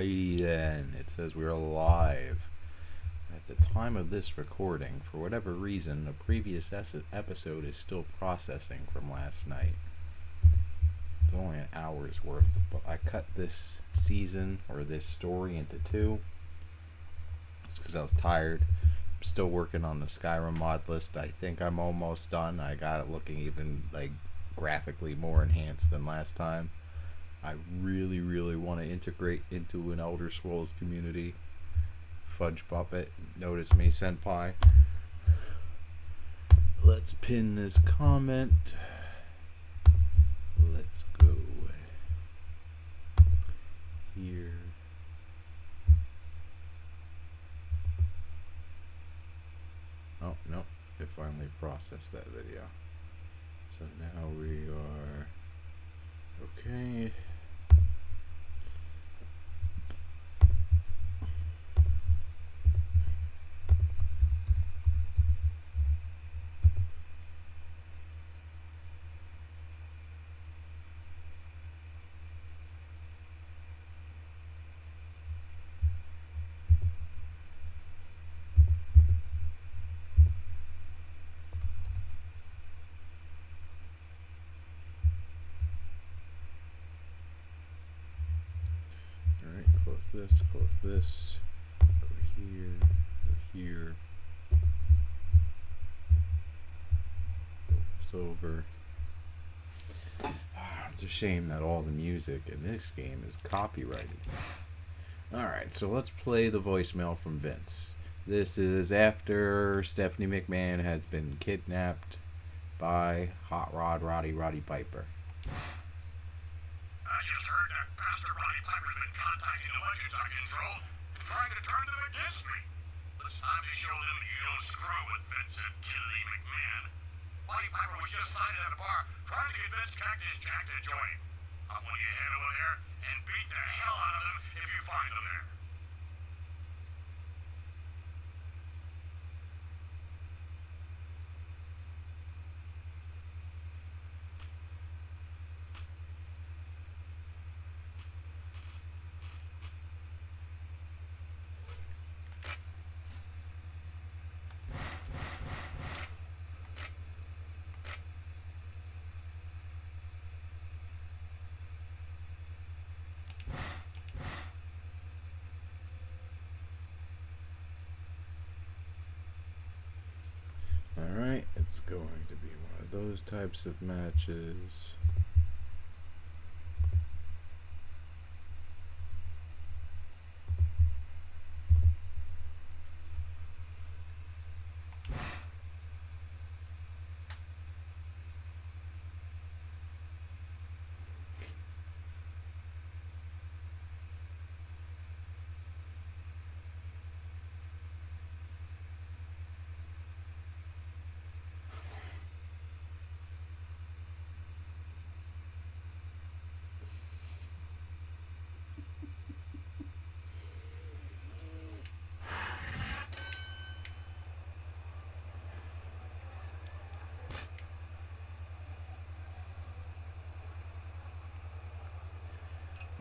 Alrighty then, it says we're live. At the time of this recording, for whatever reason, the previous episode is still processing from last night. It's only an hour's worth, but I cut this season, or this story, into two. It's because I was tired. I'm still working on the Skyrim mod list. I think I'm almost done. I got it looking even, graphically more enhanced than last time. I really, really want to integrate into an Elder Scrolls community. Fudge Puppet, notice me, Senpai. Let's pin this comment. Let's go here. Oh, no, it finally processed that video. So now we are okay. Close this, go here, roll this over. It's a shame that all the music in this game is copyrighted. Alright, so let's play the voicemail from Vince. This is after Stephanie McMahon has been kidnapped by Hot Rod Rowdy Roddy Piper. I just heard that Pastor Roddy Piper's been contacting the Legends I control, trying to turn them against me. It's time to show them you don't screw with Vincent Kennedy McMahon. Roddy Piper was just sighted at a bar, trying to convince Cactus Jack to join him. I want you to head over there and beat the hell out of them if you find them there. Alright, it's going to be one of those types of matches.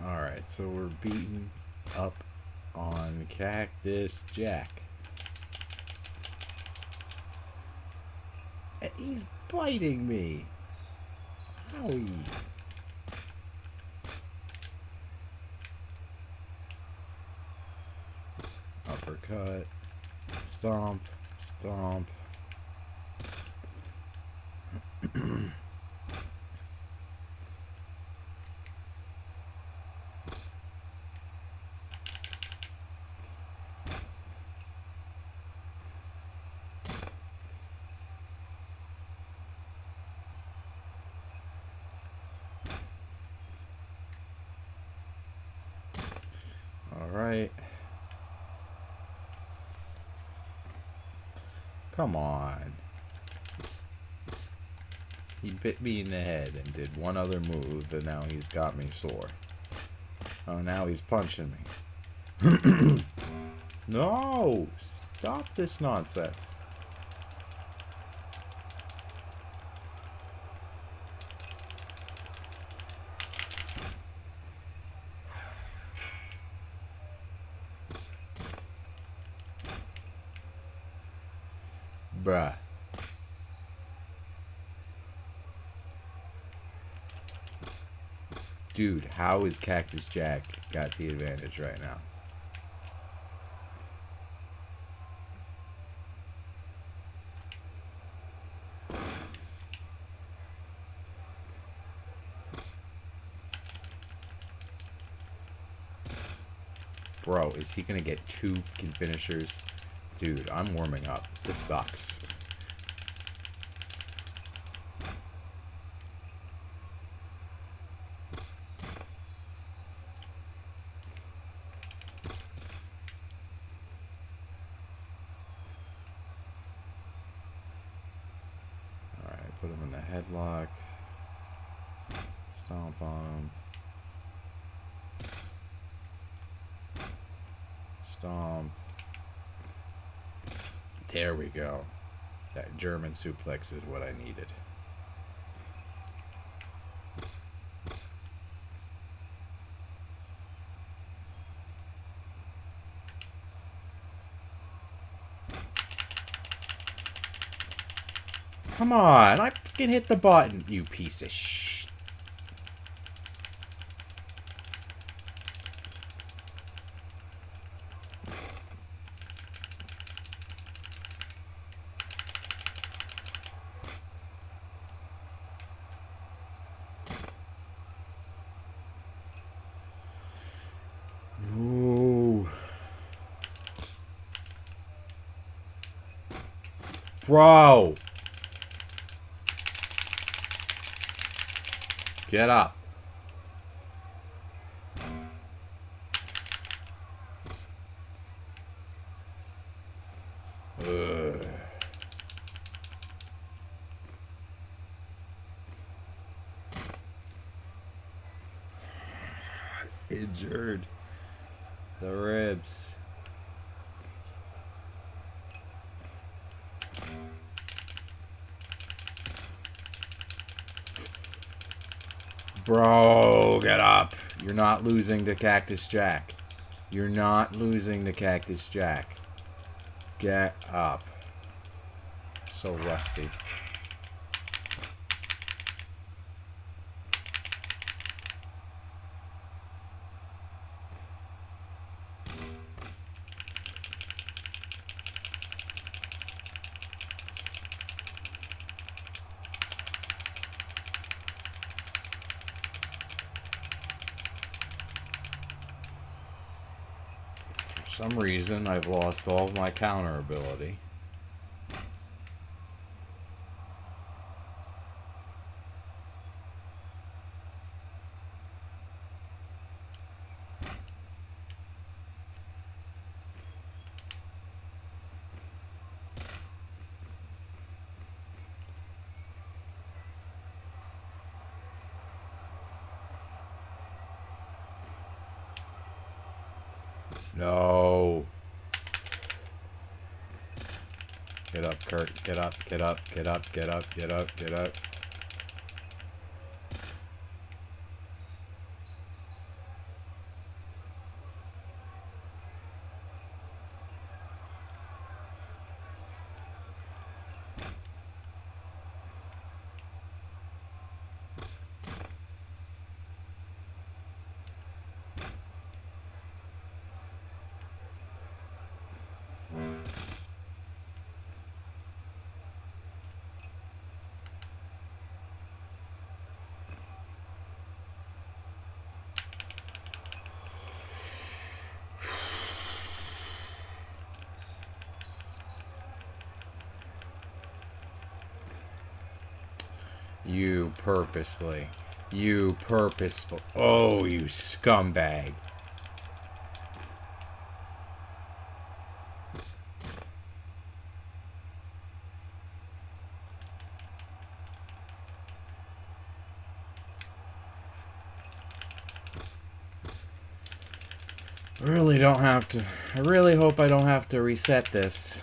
Alright, so we're beating up on Cactus Jack. And he's biting me. Owie. Uppercut. Stomp. Stomp. Alright. Come on. He bit me in the head and did one other move, and now he's got me sore. Oh, now he's punching me. No! Stop this nonsense. Bruh. Dude, how is Cactus Jack got the advantage right now? Bro, is he gonna get 2 fucking finishers? Dude, I'm warming up. This sucks. Alright, put him in the headlock. Stomp on him. Stomp. There we go. That German suplex is what I needed. Come on, I fucking hit the button, you piece of shit. No. Bro. Get up. Ugh. Injured. The ribs. Bro, get up. You're not losing to Cactus Jack. You're not losing to Cactus Jack. Get up. So rusty. For some reason, I've lost all of my counter ability. No. Get up, Kurt. Get up, get up, get up, get up, get up, get up. You purposely. You purposeful. Oh, you scumbag. I really don't have to. I really hope I don't have to reset this.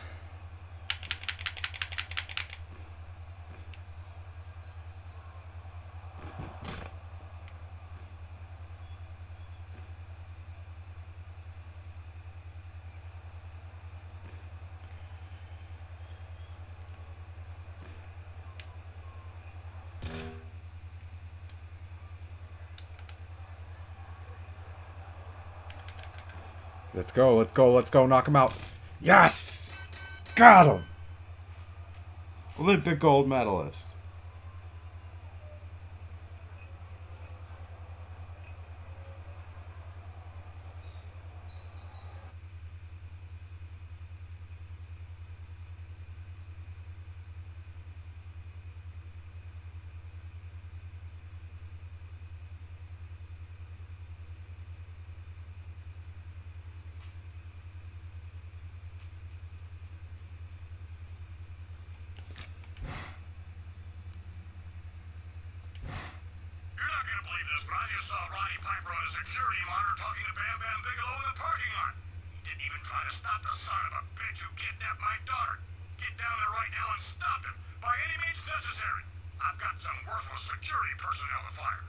Let's go, let's go, let's go. Knock him out. Yes! Got him! Olympic gold medalist. But I just saw Roddy Piper on a security monitor talking to Bam Bam Bigelow in the parking lot. He didn't even try to stop the son of a bitch who kidnapped my daughter. Get down there right now and stop him, by any means necessary. I've got some worthless security personnel to fire.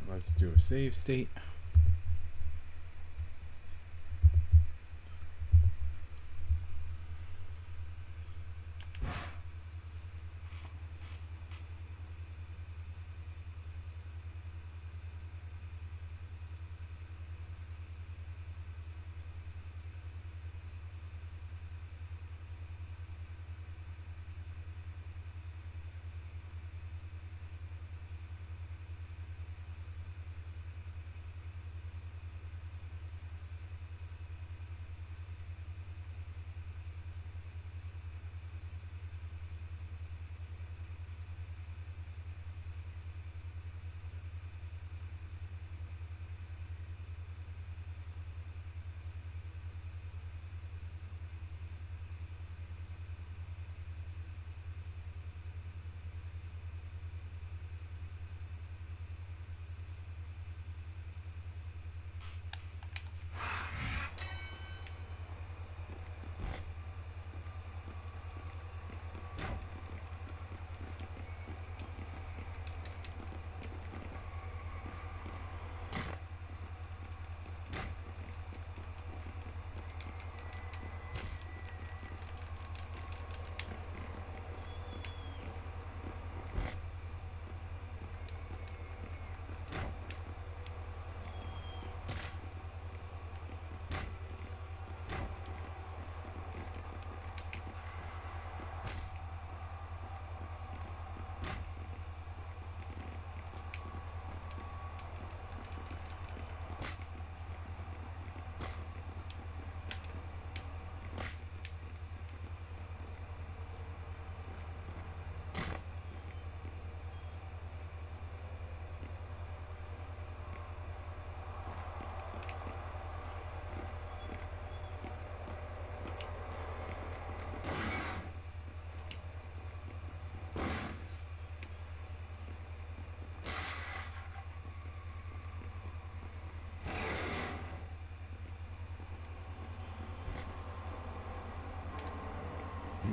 Let's do a save state.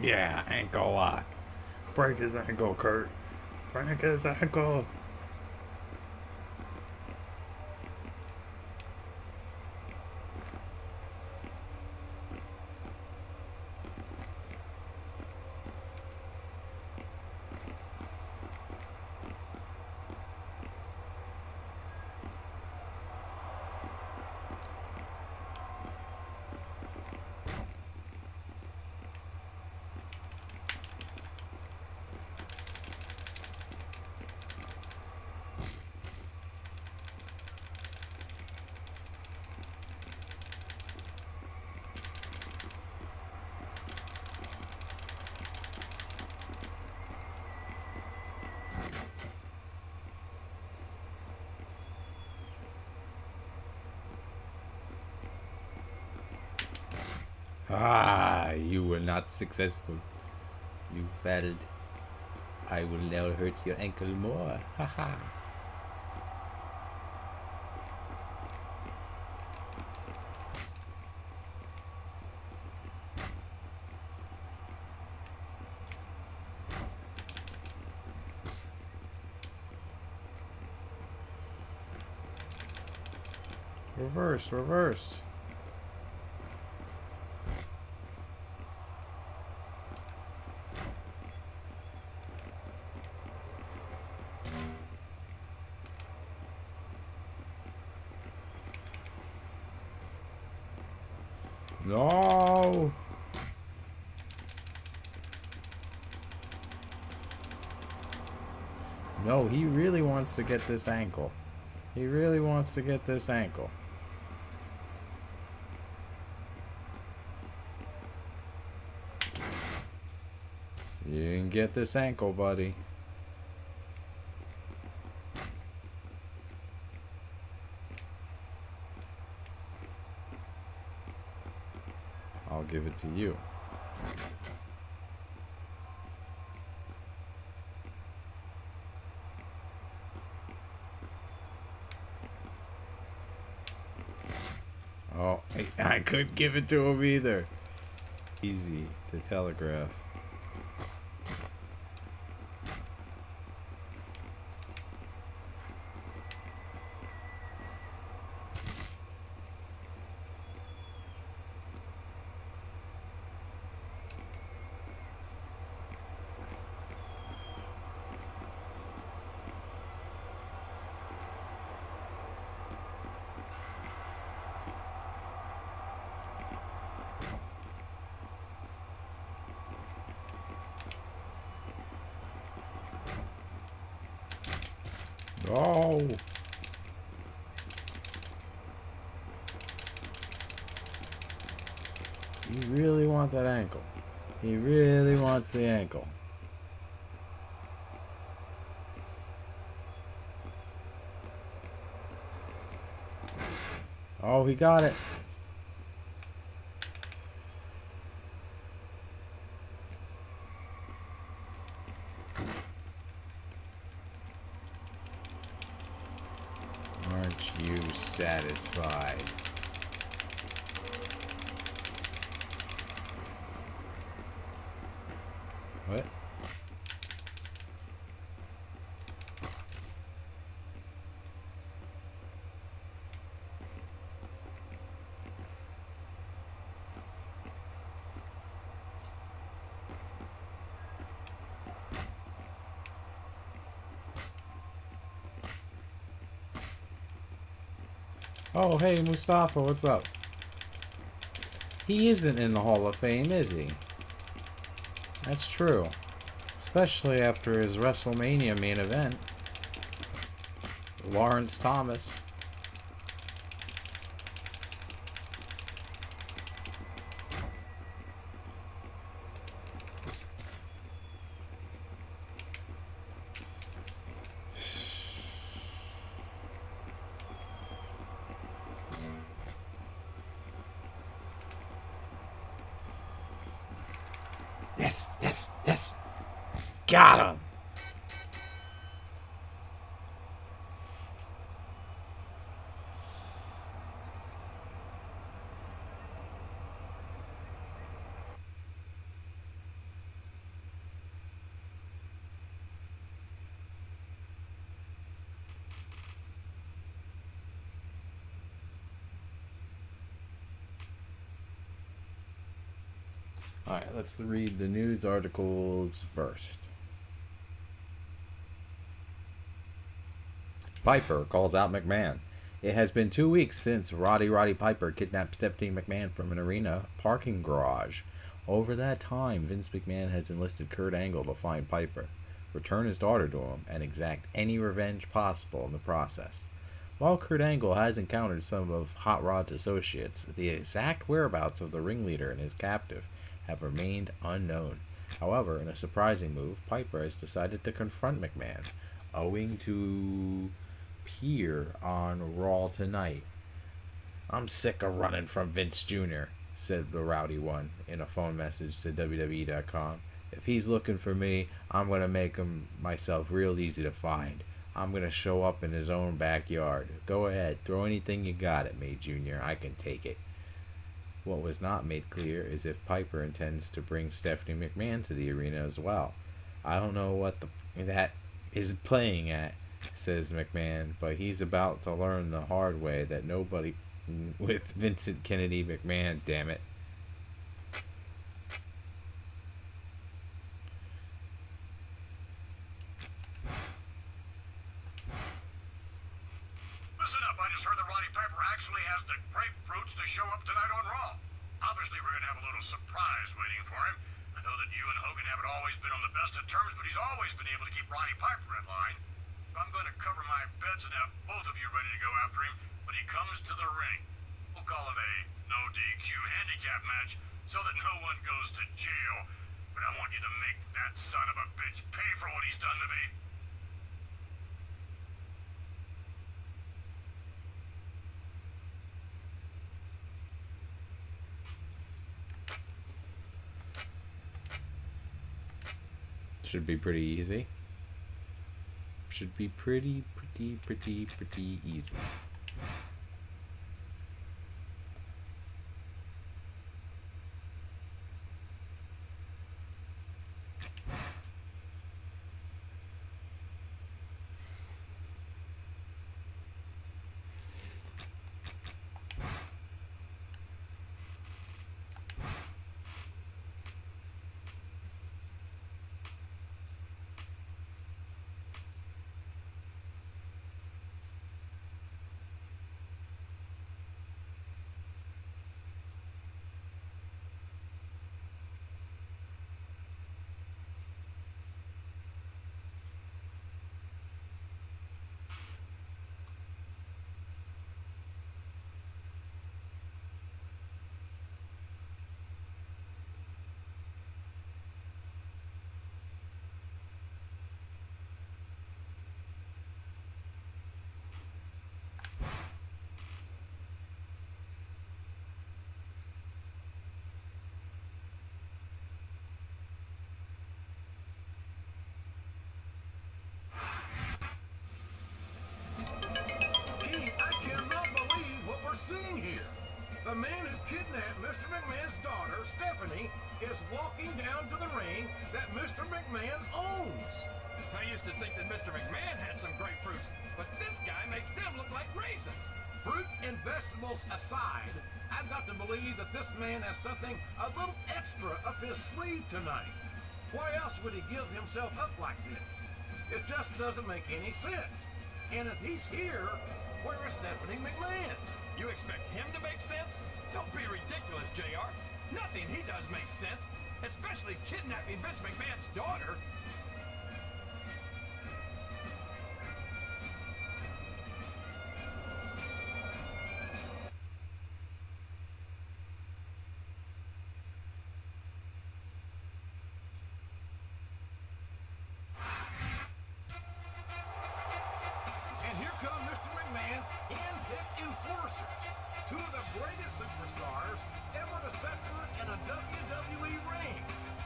Yeah, ankle lock. Break his ankle, Kurt. Break his ankle. Ah, you were not successful. You failed. I will now hurt your ankle more. Haha. Reverse, reverse. No. No, he really wants to get this ankle. He really wants to get this ankle. You can get this ankle, buddy. I'll give it to you. Oh, I couldn't give it to him either. Easy to telegraph. Oh. You really want that ankle. He really wants the ankle. Oh, he got it. Aren't you satisfied? What? Oh, hey, Mustafa, what's up? He isn't in the Hall of Fame, is he? That's true. Especially after his WrestleMania main event. Lawrence Thomas. Yes, yes, yes. Got him. Alright, let's read the news articles first. Piper calls out McMahon. It has been 2 weeks since Rowdy Roddy Piper kidnapped Stephanie McMahon from an arena parking garage. Over that time, Vince McMahon has enlisted Kurt Angle to find Piper, return his daughter to him, and exact any revenge possible in the process. While Kurt Angle has encountered some of Hot Rod's associates, the exact whereabouts of the ringleader and his captive have remained unknown. However, in a surprising move, Piper has decided to confront McMahon, owing to appear on Raw tonight. I'm sick of running from Vince Jr. said the Rowdy One in a phone message to WWE.com. If he's looking for me, I'm going to make him myself real easy to find. I'm going to show up in his own backyard. Go ahead, throw anything you got at me, Junior. I can take it. What was not made clear is if Piper intends to bring Stephanie McMahon to the arena as well. I don't know what that is playing at, says McMahon, but he's about to learn the hard way that nobody with Vincent Kennedy McMahon, damn it. Listen up, I just heard that Roddy Piper actually has the grapefruits to show up tonight on Raw. Obviously, we're going to have a little surprise waiting for him. I know that you and Hogan haven't always been on the best of terms, but he's always been able to keep Roddy Piper in line. So I'm going to cover my bets and have both of you ready to go after him when he comes to the ring. We'll call it a no DQ handicap match so that no one goes to jail. But I want you to make that son of a bitch pay for what he's done to me. Should be pretty easy. Should be pretty easy. Seeing here, the man who kidnapped Mr. McMahon's daughter, Stephanie, is walking down to the ring that Mr. McMahon owns. I used to think that Mr. McMahon had some grapefruits, but this guy makes them look like raisins. Fruits and vegetables aside, I've got to believe that this man has something a little extra up his sleeve tonight. Why else would he give himself up like this? It just doesn't make any sense. And if he's here, where is Stephanie McMahon? You expect him to make sense? Don't be ridiculous, JR. Nothing he does makes sense, especially kidnapping Vince McMahon's daughter. And here come Mr. McMahon's hand-picked enforcers, two of the greatest superstars ever to set foot in a WWE ring.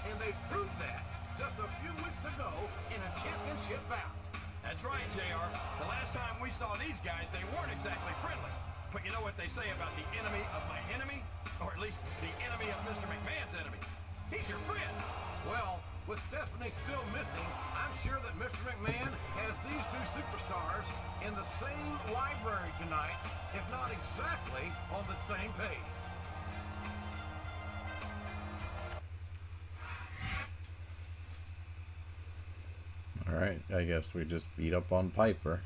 And they proved that just a few weeks ago in a championship bout. That's right, JR. The last time we saw these guys, they weren't exactly friendly. But you know what they say about the enemy of my enemy? Or at least the enemy of Mr. McMahon's enemy. He's your friend. Well, with Stephanie still missing, I'm sure that Mr. McMahon has these two superstars in the same library tonight, if not exactly on the same page. Alright, I guess we just beat up on Piper.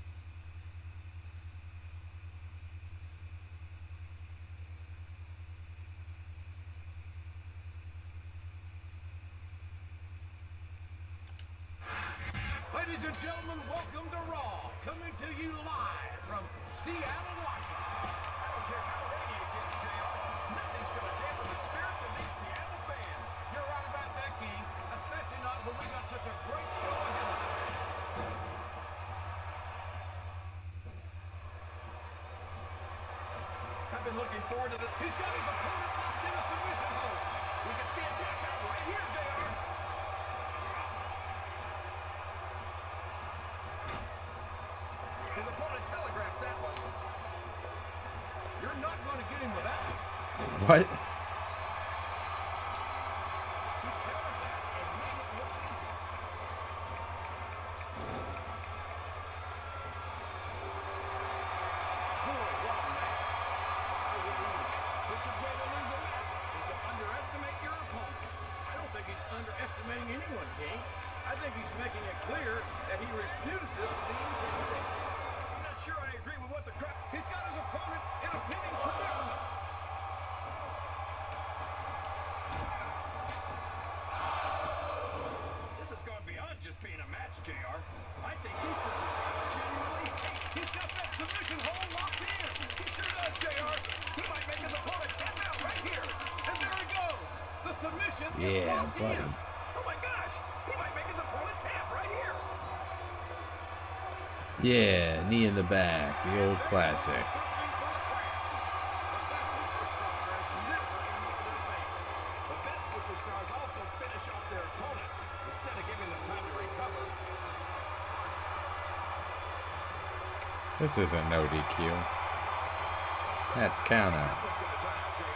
Ladies and gentlemen, welcome to Raw, coming to you live from Seattle, Washington. I don't care how rainy it gets, JR. Nothing's going to dampen the spirits of these Seattle fans. You're right about that, King, especially not when we got such a great show ahead of us. I've been looking forward to this. He's got his opponent locked in a here, JR. His opponent telegraphed that one. You're not going to get him with that. What? He countered that and made it look easy. Boy, what a match. Quickest way to lose a match is to underestimate your opponent. I don't think he's underestimating anyone, King. I think he's making it clear that he refuses to be intimidated. I'm not sure I agree with what the crowd... He's got his opponent in a pinning predicament. This has gone beyond just being a match, JR. I think these superstars genuinely hate. He's got that submission hold locked in. He sure does, JR. He might make his opponent tap out right here. And there he goes. The submission is Yeah, locked buddy. in. Oh my gosh. He might make his opponent tap right here. Yeah, knee in the back. The old classic. Something for the crowd. The best superstars never The best superstars make it this late. also finish off their opponents instead of giving them time to recover. This isn't no DQ. That's count out. This one's going to turn out, JR.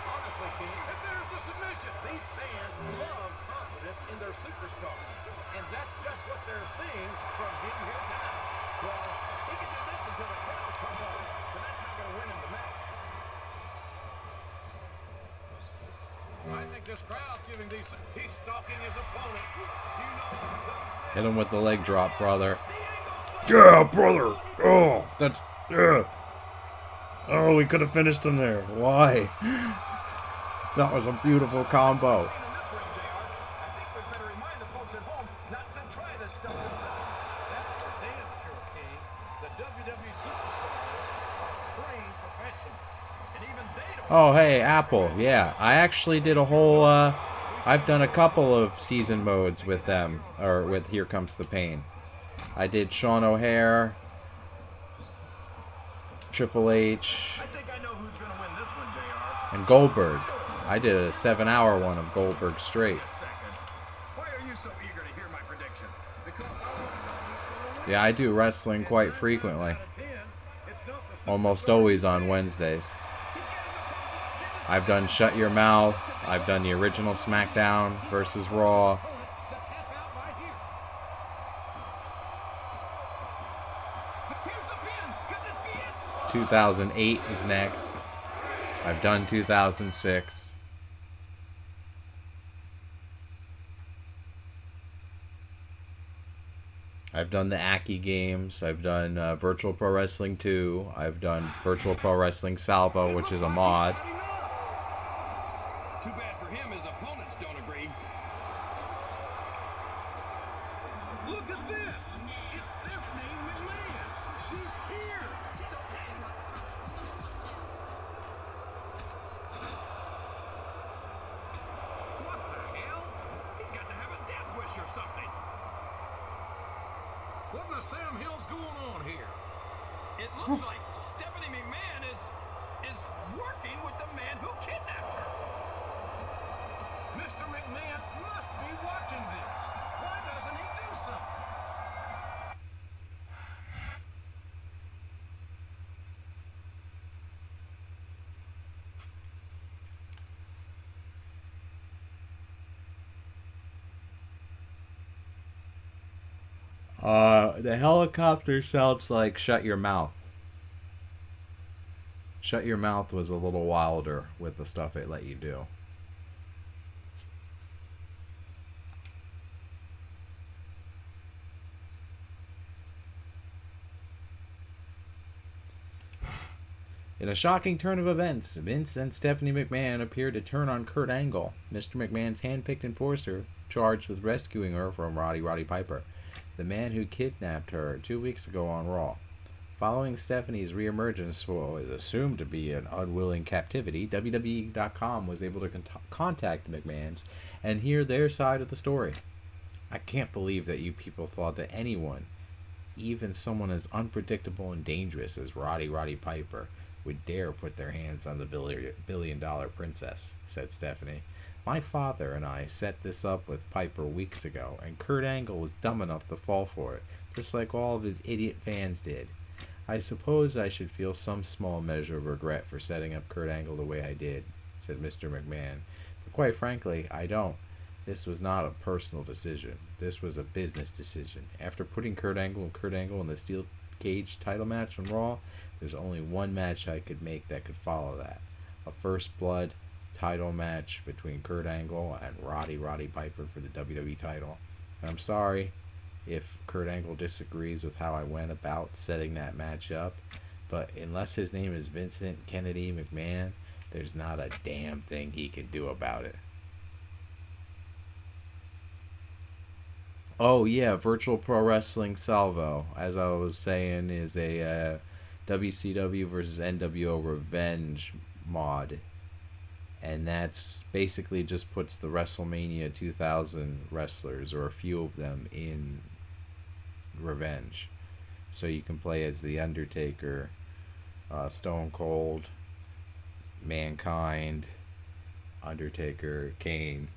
Honestly, King, and there's the submission. These fans love confidence in their superstars. And that's just what they're seeing from him here tonight. Well, he can do this until the cows come home, but that's not going to win him the match. I think this crowd's giving these... He's stalking his opponent. You know what comes next. Hit him with the leg drop, brother. Yeah, brother. Oh, that's... Oh, we could have finished him there. Why? That was a beautiful combo. In this ring, JR, I think we better remind the folks at home not to try this stuff themselves. That's for damn sure, King. The WWE superstars are trained professionals. And even they don't... Oh, hey, Apple. Yeah, I actually did a whole, I've done a couple of season modes with them, or with Here Comes the Pain. I did Sean O'Hare, Triple H, I think I know who's going to win this one, JR. and Goldberg. I did a 7-hour one of Goldberg straight. A second. Why are you so eager to hear my prediction? Because I want to know who's going to win. Yeah, I do wrestling quite frequently. Out of 10, it's not the Almost superstar always on Wednesdays. He's got his opponent. I've done Shut Your Mouth. I've done the original Smackdown versus Raw. opponent to tap out right here. Here's the pin. Could this be it? 2008 is next. I've done 2006. I've done the Aki games. I've done Virtual Pro Wrestling 2. I've done Virtual Pro Wrestling Salvo, which is a mod. Too bad for him, his opponents don't agree. Look at this. It's Stephanie McMahon. She's here. She's okay. What the hell? He's got to have a death wish or something. What in the Sam Hill's going on here? It looks like Stephanie McMahon is working with the man who kidnapped her. Mr. McMahon must be watching this. Why doesn't he do something? The helicopter sounds like Shut Your Mouth. Shut Your Mouth was a little wilder with the stuff it let you do. In a shocking turn of events, Vince and Stephanie McMahon appeared to turn on Kurt Angle, Mr. McMahon's hand-picked enforcer, charged with rescuing her from Rowdy Roddy Piper, the man who kidnapped her 2 weeks ago on Raw. Following Stephanie's reemergence, what was assumed to be an unwilling captivity, WWE.com was able to contact the McMahons and hear their side of the story. I can't believe that you people thought that anyone, even someone as unpredictable and dangerous as Rowdy Roddy Piper, would dare put their hands on the billion-dollar princess, said Stephanie. My father and I set this up with Piper weeks ago, and Kurt Angle was dumb enough to fall for it, just like all of his idiot fans did. I suppose I should feel some small measure of regret for setting up Kurt Angle the way I did, said Mr. McMahon. But quite frankly, I don't. This was not a personal decision. This was a business decision. After putting Kurt Angle in the steel cage title match on Raw, there's only one match I could make that could follow that. A first blood title match between Kurt Angle and Roddy Piper for the WWE title. And I'm sorry if Kurt Angle disagrees with how I went about setting that match up, but unless his name is Vincent Kennedy McMahon, there's not a damn thing he can do about it. Oh yeah, Virtual Pro Wrestling Salvo, as I was saying, is a WCW versus NWO Revenge mod. And that's basically just puts the WrestleMania 2000 wrestlers, or a few of them, in Revenge. So you can play as The Undertaker, Stone Cold, Mankind, Undertaker, Kane.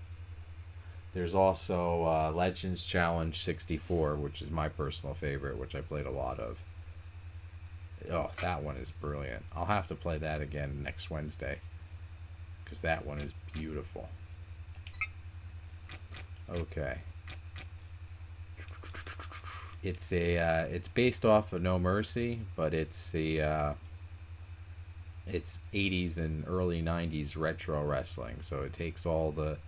There's also Legends Challenge 64, which is my personal favorite, which I played a lot of. Oh, that one is brilliant. I'll have to play that again next Wednesday, because that one is beautiful. Okay. It's based off of No Mercy, but it's it's 80s and early 90s retro wrestling. So it takes all the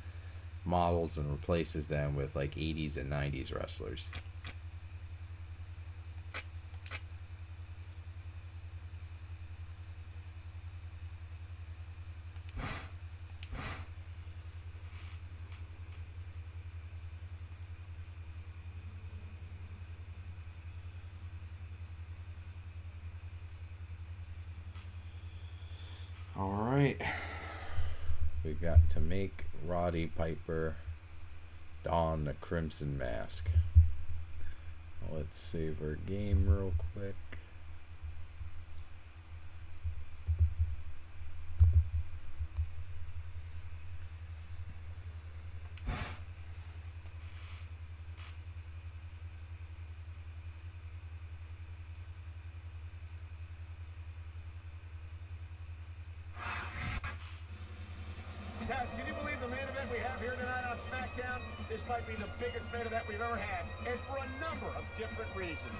models and replaces them with like 80s and 90s wrestlers. Alright, we got to make Roddy Piper don the Crimson Mask. Let's save our game real quick. Guys, can you believe the main event we have here tonight on Smackdown? This might be the biggest main event we've ever had, and for a number of different reasons.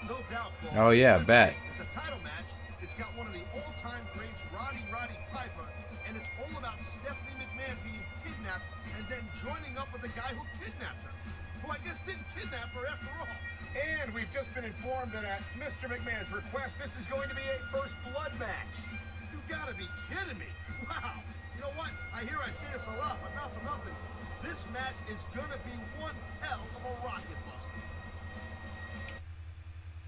No doubt, Paul. Oh yeah, bet. It's a title match. It's got one of the all-time greats, Rowdy Roddy Piper, and it's all about Stephanie McMahon being kidnapped and then joining up with the guy who kidnapped her, who I guess didn't kidnap her after all. And we've just been informed that at Mr. McMahon's request, this is going to be a first blood match. You gotta be kidding me. Wow. You know what? I hear I say this a lot, but not for nothing. This match is gonna be one hell of a rocket buster.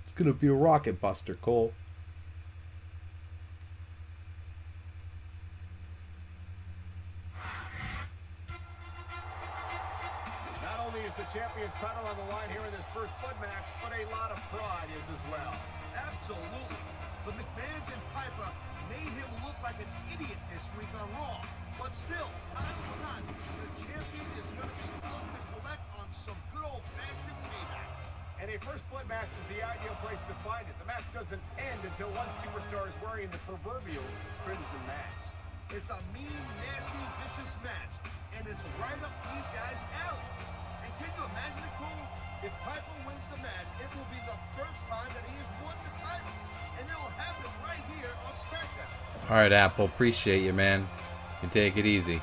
It's gonna be a rocket buster, Cole. Not only is the champion's title on the line here in this first blood match, but a lot of pride is as well. Absolutely. The McMahons and Piper made him look like an idiot this week on Raw. But still, time or not, the champion is going to be willing to collect on some good old-fashioned payback. And a first blood match is the ideal place to find it. The match doesn't end until one superstar is wearing the proverbial crimson mask. It's a mean, nasty, vicious match, and it's right up these guys' alleys. And can you imagine it, Cole? If Piper wins the match, it will be the first time that he has won the title. And it'll happen right here on Smackdown. All right, Apple. Appreciate you, man. You take it easy.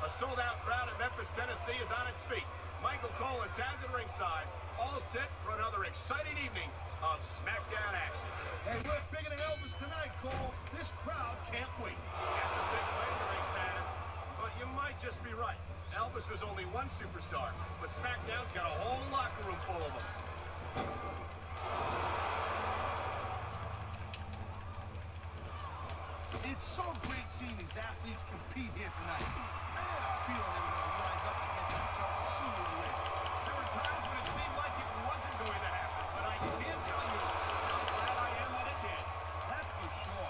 A sold-out crowd in Memphis, Tennessee is on its feet. Michael Cole and Taz at ringside, all set for another exciting evening of Smackdown action. And we're bigger than Elvis tonight, Cole. This crowd can't wait. That's a big claim to make, Taz, but you might just be right. Elvis was only one superstar, but Smackdown's got a whole locker room full of them. It's so great seeing these athletes compete here tonight. I had a feeling they were going to wind up against each other sooner or later. There were times when it seemed like it wasn't going to happen, but I can tell you how glad I am that it did. That's for sure.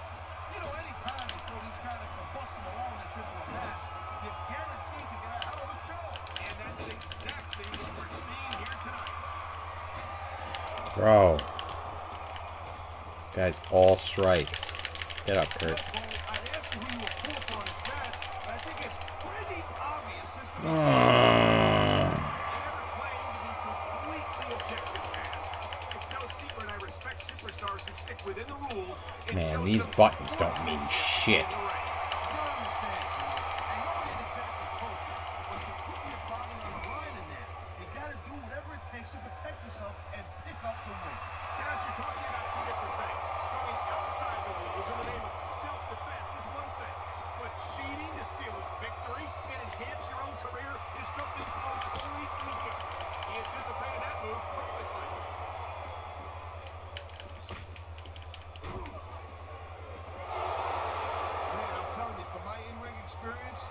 You know, anytime you throw these kind of combustible elements into a match, you're guaranteed to get a hell of a show. And that's exactly what we're seeing here tonight. Bro. This guy's all strikes. Get up, Kurt. Well, I'd ask you who you were pulled for in this match, but I think it's pretty obvious since the I never claimed to be completely objective, Taz. It's no secret I respect superstars who stick within the rules and Man, show these some buttons don't mean sportsmanship shit. in the ring. You understand, I know it ain't exactly kosher, but you're putting your body on the line in there. You gotta do whatever it takes to protect yourself and pick up the win. Taz, you're talking about two different things. Going outside the rules in the name of self-defense is one thing, but cheating to steal a victory and enhance your own career is something completely different. He anticipated that move perfectly. Man, I'm telling you, from my in-ring experience,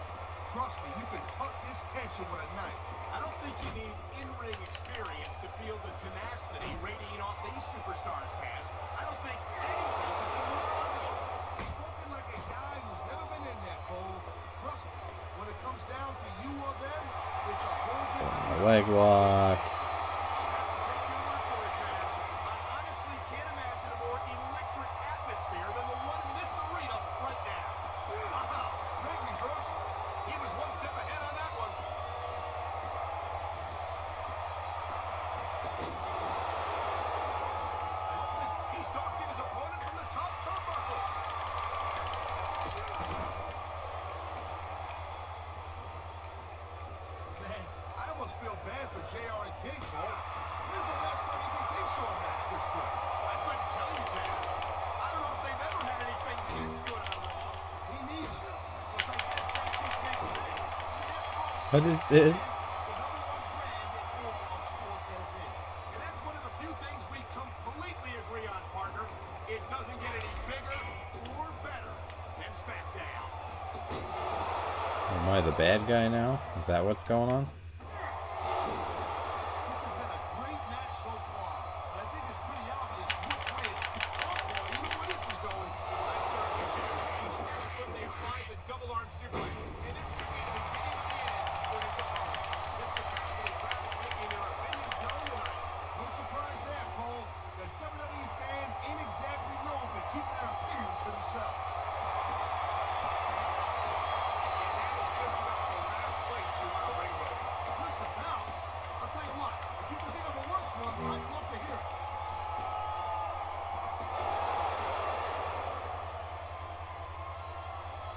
trust me, you can cut this tension with a knife. I don't think you need in-ring experience to feel the tenacity radiating off these superstars, Taz. I don't think anything could be more obvious. Spoken like a guy who's never been in there, Cole. Trust me, when it comes down to you or them, it's a whole different Leg lock. I'll have to take your word for it, Taz. I honestly can't imagine a more electric atmosphere than the one in this arena right now. Wow, great reversal. He was one step ahead on that one. He stalked his opponent from the top turnbuckle. Man, I almost feel bad for JR and King, Cole. When's the last time you think they saw a match this good? I couldn't tell you, Taz. I don't know if they've ever had anything this good on Raw. Me neither. Because I guess that just makes sense. What is this? The number one brand in all of sports entertainment. And that's one of the few things we completely agree on, partner. It doesn't get any bigger or better than Smackdown. Am I the bad guy now? Is that what's going on? This has been a great match so far, but I think it's pretty obvious which way it's going. You know where this is going. I certainly do. When they applied the double arm suplex, and this could be the beginning of the end for his opponent. This capacity crowd is making their opinions known tonight. No surprise there, Cole. The WWE fans ain't exactly known for keeping their opinions to themselves. And that is just about the last place you want to ring with. Just about. I'll tell you what, if you can think of a worse one, I'd love to hear it.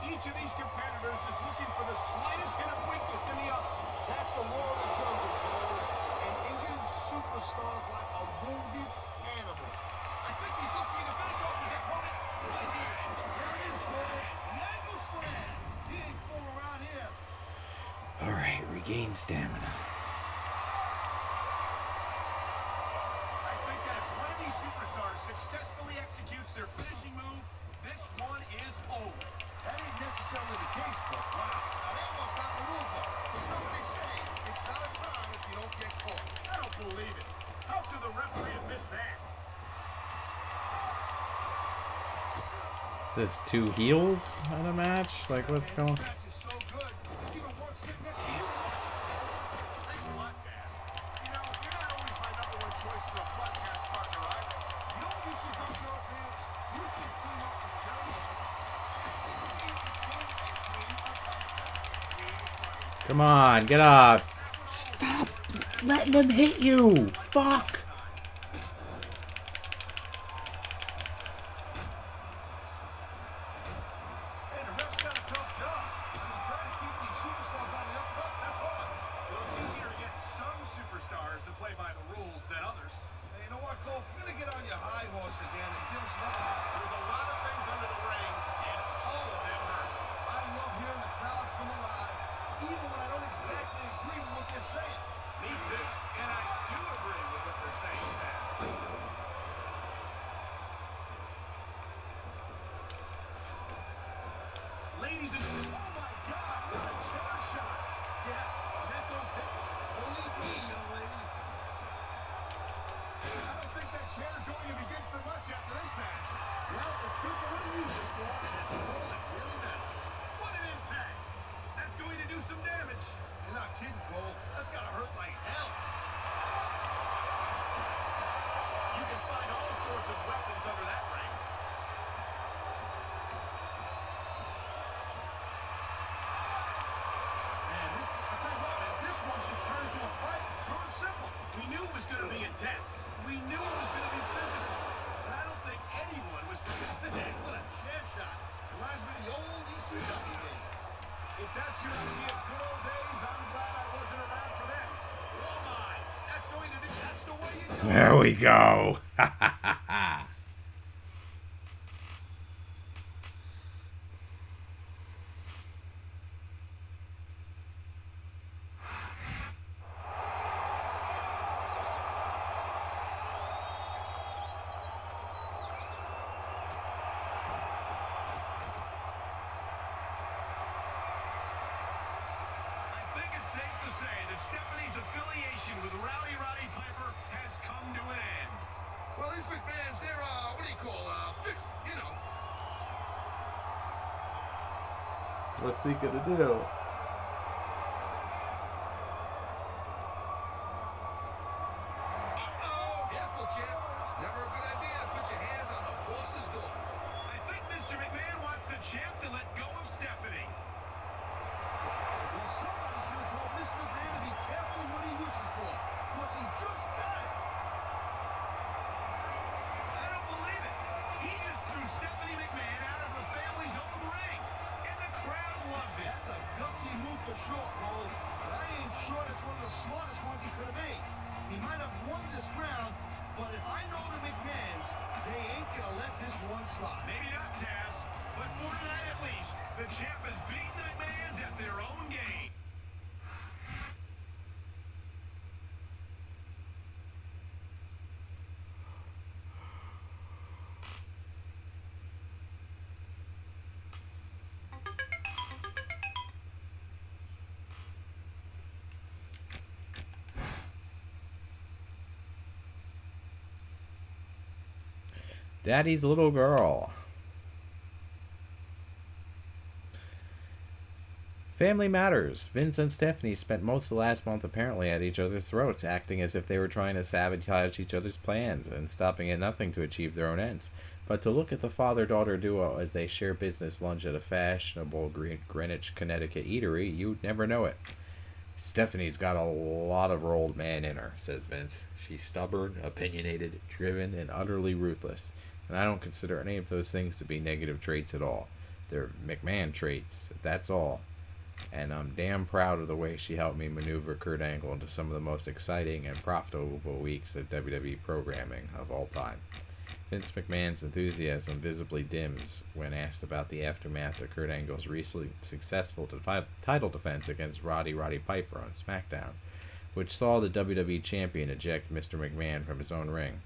Each of these competitors is looking for the slightest hint of weakness in the other. That's the law of the jungle, Cole. And injured superstars like a wounded animal. I think he's looking to finish off his opponent right here. There it is, Cole. The angle slam. He ain't fooling around here. Alright, regain stamina. I think that if one of these superstars successfully executes their finishing move, this one is over. That ain't necessarily the case, but wow. Now that one's not the rule book. But you know what they say? It's not a crime if you don't get caught. I don't believe it. How could the referee have missed that? Is this two heels in a match? Like, what's Man, going on? this match is so good. It's even worth sitting next to you. Thanks a lot, Taz. You know, you're not always my number one choice for a podcast partner, right? You know what you should do, your pants? You should team up with Jerry. Come on, get up. Stop letting them hit you. Fuck. Hey, the ref's got a tough job. I mean, trying to keep these superstars on the up and up, that's hard. Well, it's easier to get some superstars to play by the rules than others. Hey, you know what, Cole? If you're going to get on your high horse again and give us another... There's a lot of things under the ring, and all of them hurt. I love hearing the crowd come alive, even when I don't exactly What an impact! That's going to do some damage. You're not kidding, Cole. That's gotta hurt like hell. You can find all sorts of weapons under that ring. Man, I'll tell you what, man, this one's just turned into a fight. Pure and simple. We knew it was going to be intense. We knew it was going to be physical. But I don't think anyone was Man, what a chair shot. Reminds me of the old ECW days. If that's your idea of good old days, I'm glad I wasn't around for that. Oh my, that's going to do. That's the way you do it. There we go. I think it's safe to say that Stephanie's affiliation with Rowdy Roddy Piper has come to an end. Well, these McMahons, they're, what do you call, you know. What's he gonna do? Careful, champ. It's never a good idea to put your hands on the boss's daughter. I think Mr. McMahon wants the champ to let go of Stephanie. Well, somebody should have told Mr. McMahon to be careful what he wishes for, because he just got it. I don't believe it. He just threw Stephanie McMahon out of the family's own ring, and the crowd loves it. That's a gutsy move for sure, Cole. But I ain't sure that's one of the smartest ones he could have made. He might have won this round, but if I know the McMahons, they ain't gonna let this one slide. Maybe not, Taz, but for tonight at least, the champ has beaten the McMahons at their own game. Daddy's little girl. Family matters. Vince and Stephanie spent most of last month apparently at each other's throats, acting as if they were trying to sabotage each other's plans and stopping at nothing to achieve their own ends. But to look at the father-daughter duo as they share business lunch at a fashionable Greenwich, Connecticut eatery, you'd never know it. Stephanie's got a lot of her old man in her, says Vince. She's stubborn, opinionated, driven, and utterly ruthless. And I don't consider any of those things to be negative traits at all. They're McMahon traits, that's all. And I'm damn proud of the way she helped me maneuver Kurt Angle into some of the most exciting and profitable weeks of WWE programming of all time. Vince McMahon's enthusiasm visibly dims when asked about the aftermath of Kurt Angle's recently successful title defense against Rowdy Roddy Piper on Smackdown, which saw the WWE Champion eject Mr. McMahon from his own ring.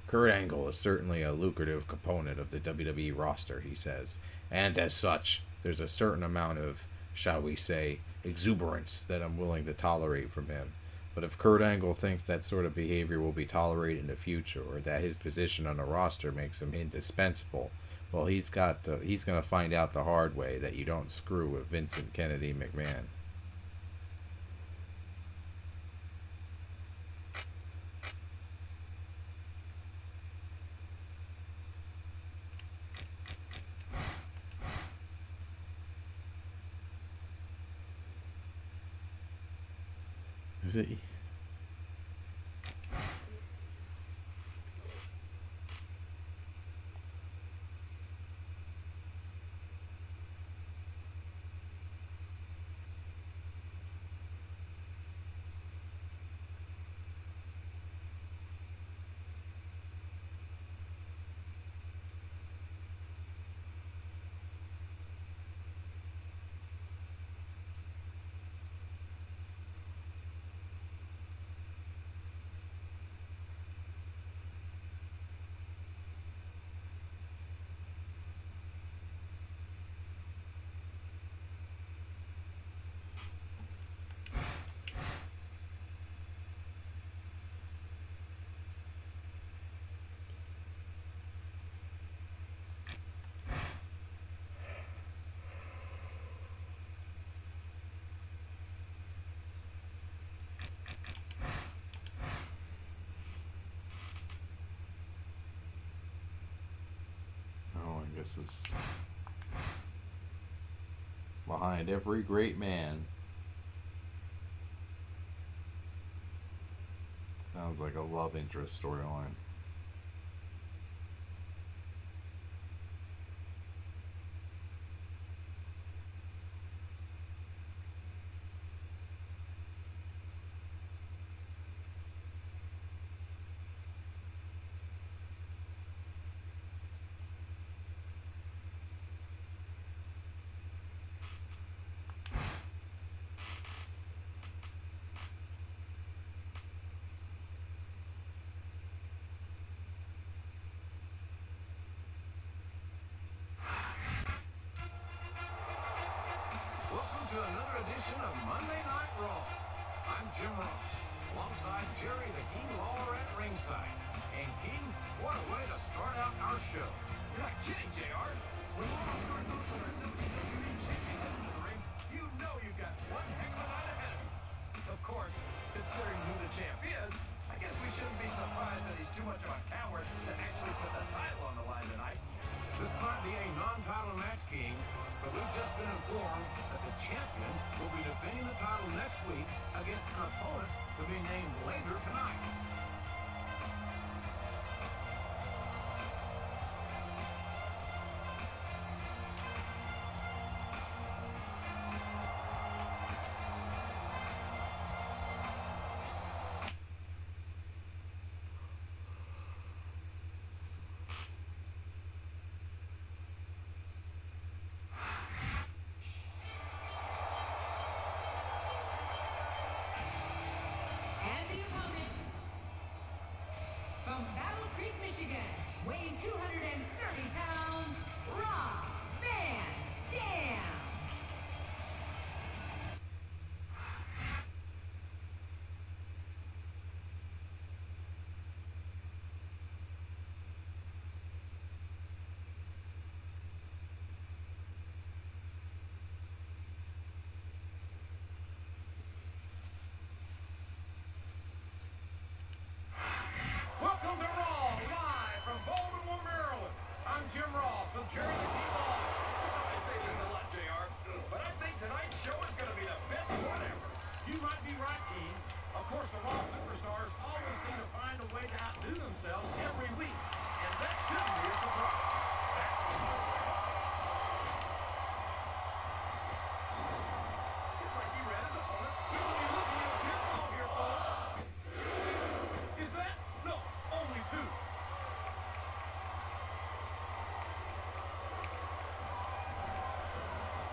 Kurt Angle is certainly a lucrative component of the WWE roster, he says, and as such, there's a certain amount of, shall we say, exuberance that I'm willing to tolerate from him. But if Kurt Angle thinks that sort of behavior will be tolerated in the future, or that his position on the roster makes him indispensable, well, he's going to find out the hard way that you don't screw with Vincent Kennedy McMahon. Is it? This is behind every great man. Sounds like a love interest storyline. Welcome to another edition of Monday Night Raw. I'm Jim Ross, alongside Jerry the King Lawler at ringside. And King, what a way to start out our show. You're not kidding, JR. When Raw starts off with a WWE champion heading to the ring, you know you've got one heck of a night ahead of you. Of course, considering who the champ is, I guess we shouldn't be surprised that he's too much of a coward to actually put the title on the line tonight. This might be a non-title match, King, but we've just been informed that the champion will be defending the title next week against an opponent to be named later tonight. And the opponent, from Battle Creek, Michigan, weighing 230 pounds, Rob Van Dam. Welcome to Raw, live from Baltimore, Maryland. I'm Jim Ross with Jerry the King Lawler. I say this a lot, JR, but I think tonight's show is going to be the best one ever. You might be right, King. Of course, the Raw superstars always seem to find a way to outdo themselves every week, and that shouldn't be a surprise. It's like he read his opponent. We will be looking at a pinfall here, folks. Is that? No, only two.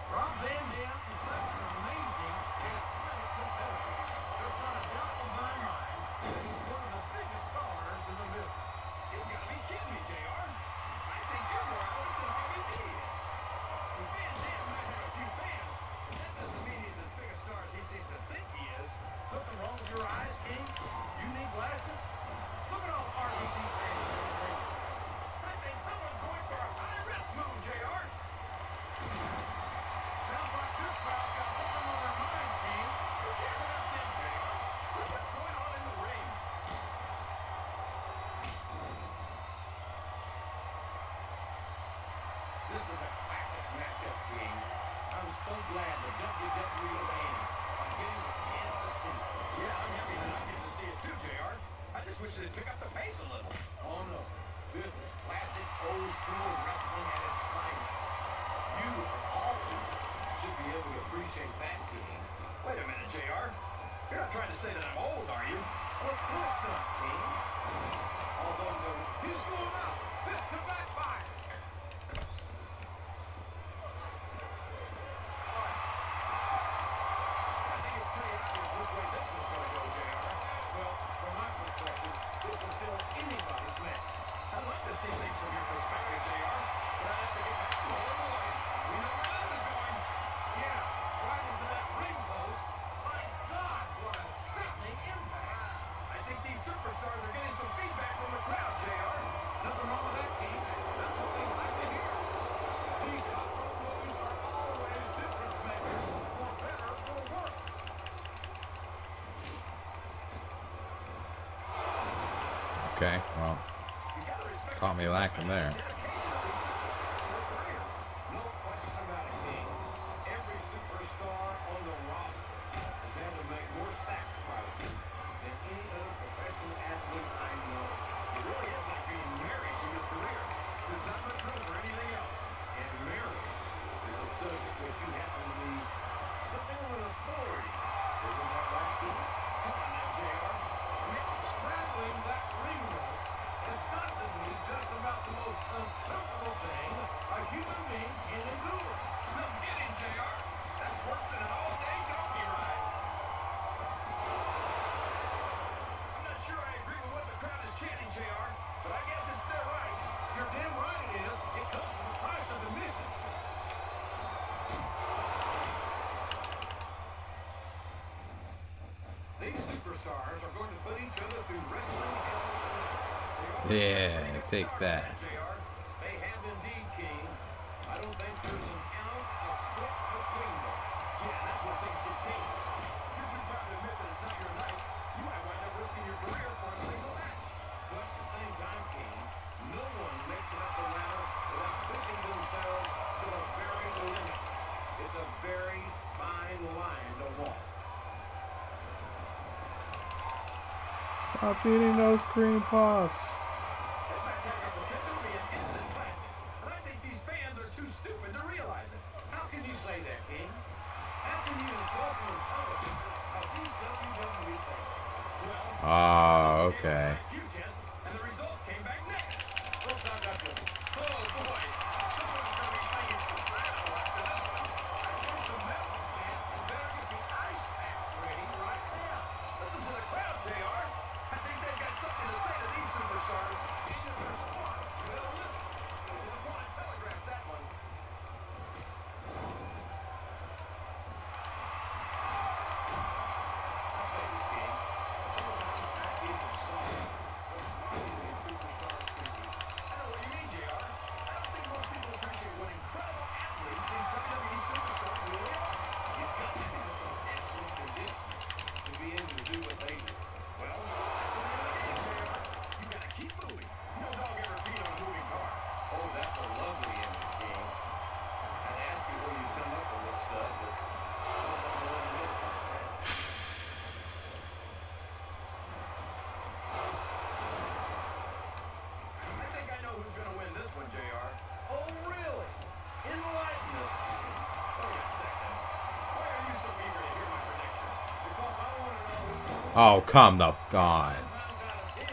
Rob Van Dam is such an amazing and athletic competitor. There's not a doubt in my mind that he's one of the biggest stars in the business. You've got to be kidding me, JR. I think you're more out of it than Harvey D is. Well, Van Dam might have a few fans, but that doesn't mean he's as big a star as he seems to think he is. Something wrong with your eyes, King? You need glasses? Look at all the RVD fans in this ring. I think someone's going for a high-risk move, JR. Sounds like this crowd's got something on their minds, King. Who cares about them, JR? Look what's going on in the ring. This is a classic matchup, King. I'm so glad the WWE fans are getting a chance to see it. Yeah, I'm happy that I'm getting to see it too, JR. I just wish they'd pick up the pace a little. Oh no, this is classic old school wrestling at its finest. You, of all people, should be able to appreciate that, King. Wait a minute, JR. You're not trying to say that I'm old, are you? Of course not, King. Although he's going up. This could backfire. I think it's pretty obvious which way this one's going to go, JR. Well, from my perspective, this is still anybody's match. I'd like to see things from your perspective, JR, but I have to get back to the way. We know where this is going. Yeah, right into that ring post. My God, what a sickening impact. I think these superstars are getting some feedback from the crowd, JR. Nothing wrong with that, King. That's what they like to hear. These top rope moves are always difference makers, for better or worse. Okay, well, You gotta respect caught me lacking there. the dedication of these superstars to through wrestling and Yeah, take that. JR. They have indeed, King. I don't think there's an ounce of quit between them. Yeah, that's where things get dangerous. If you're too proud to admit that it's not your night, you might wind up risking your career for a single match. But at the same time, King, no one makes it up the ladder without pushing themselves to the very limit. It's a very fine line to walk. Stop eating those cream puffs. This match has the potential to be an instant classic, and I think these fans are too stupid to realize it. How can you say that, King? How can you insult the intelligence of these WWE fans? Well, Okay. IQ test, and the results came back negative. Folks, I got you. Oh boy, someone's gonna be saying soprano after this one. I think the medical staff had better get the ice packs ready right now. Listen to the crowd, JR. I think they've got something to say to these superstars. Even if they're smart, they'll listen. We're going to telegraph that one. I'll tell you, King. Sometimes I give them something. But surprisingly, superstars thinking, I know what you mean, JR. I don't think most people appreciate what incredible athletes these WWE superstars really are. you've got to have some excellent conditioning to be able to do what they do. Well, that's the name of the game, JR. You gotta keep moving. No dog ever peed on a moving car. Oh, that's a lovely image, King. I'd ask you where you come up with this stuff, but I don't know what it is like that. I think I know who's gonna win this one, JR. Oh, really? Enlighten us, King. Wait a second. Why are you so eager to hear my prediction? Because I want to know who's Oh, come the God. 9 times out of 10,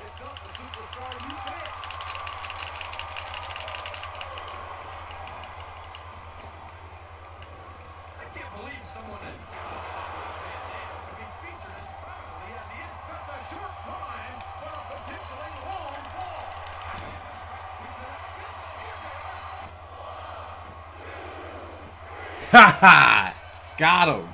it's not the superstar you pick. I can't believe someone as Van Dam could be featured as prominently as he is. That's a short time, but a potentially long fall. Ha ha! Got him.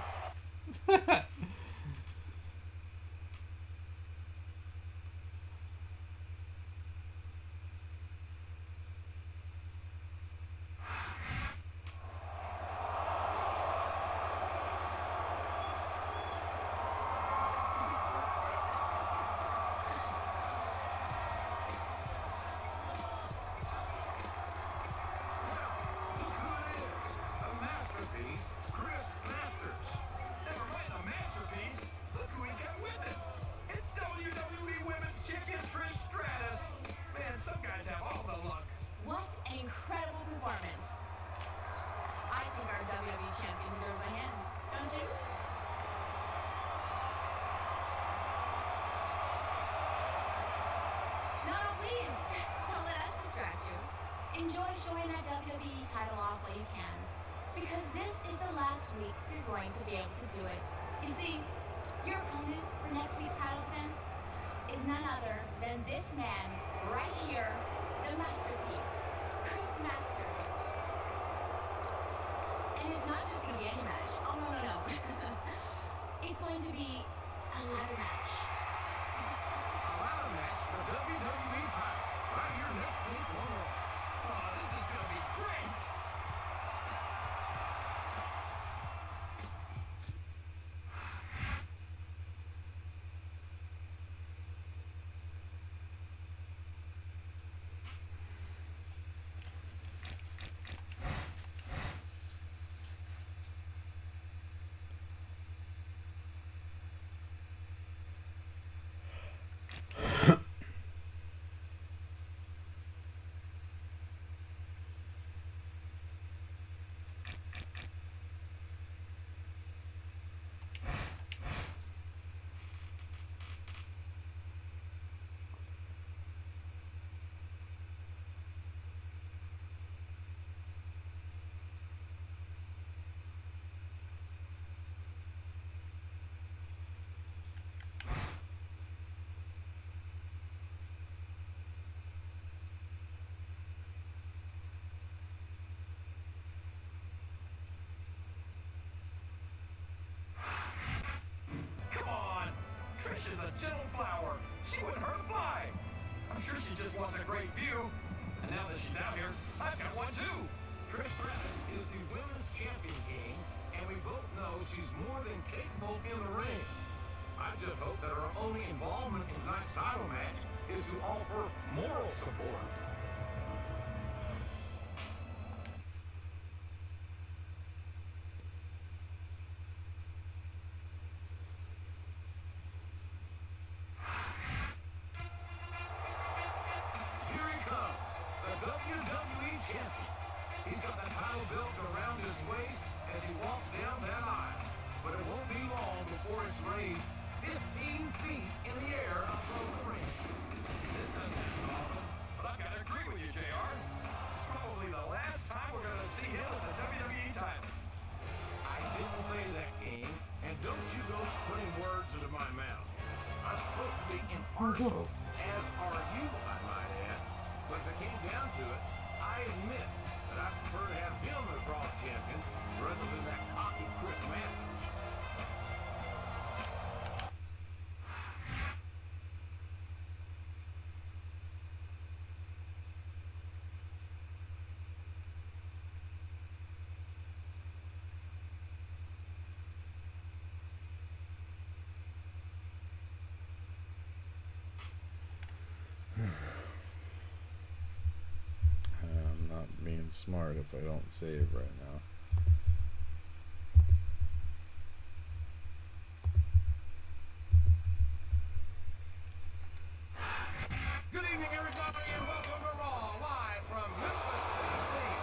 Look who it is. A masterpiece, Chris Masters. Never mind a masterpiece. Look who he's got with him. It's WWE Women's Champion Trish Stratus. Man, some guys have all the luck. What an incredible performance. I think our WWE champion deserves a hand, don't you? No, no, please. Don't let us distract you. Enjoy showing that WWE title off while you can. Because this is the last week you're going to be able to do it. You see, your opponent for next week's title defense is none other than this man right here, the masterpiece, Chris Masters. And it's not just going to be any match. Oh, no, no, no. It's going to be a ladder match. A ladder match for the WWE title. Right here next week on Raw. Oh, this is going to be great. She wouldn't hurt a fly. I'm sure she just wants a great view. And now that she's out here, I've got one too. Trish Stratus is the women's champion, King, and we both know she's more than capable in the ring. I just hope that her only involvement in tonight's title match is to offer moral support. Here he comes, the WWE champion. He's got the title belt around his waist as he walks down that aisle. But it won't be long before it's raised 15 feet in the air above the ring. This doesn't happen often, but I've got to agree with you, JR. It's probably the last time we're going to see him at the WWE title. I didn't say that, King, and don't you go putting words into my mouth. I'm supposed to be impartial, as are you, I might add. But if it came down to it, I admit that I prefer to have him as Raw champion rather than that cocky Chris Masters. I'm not being smart if I don't save right now. Good evening, everybody, and welcome to Raw, live from Memphis, Tennessee.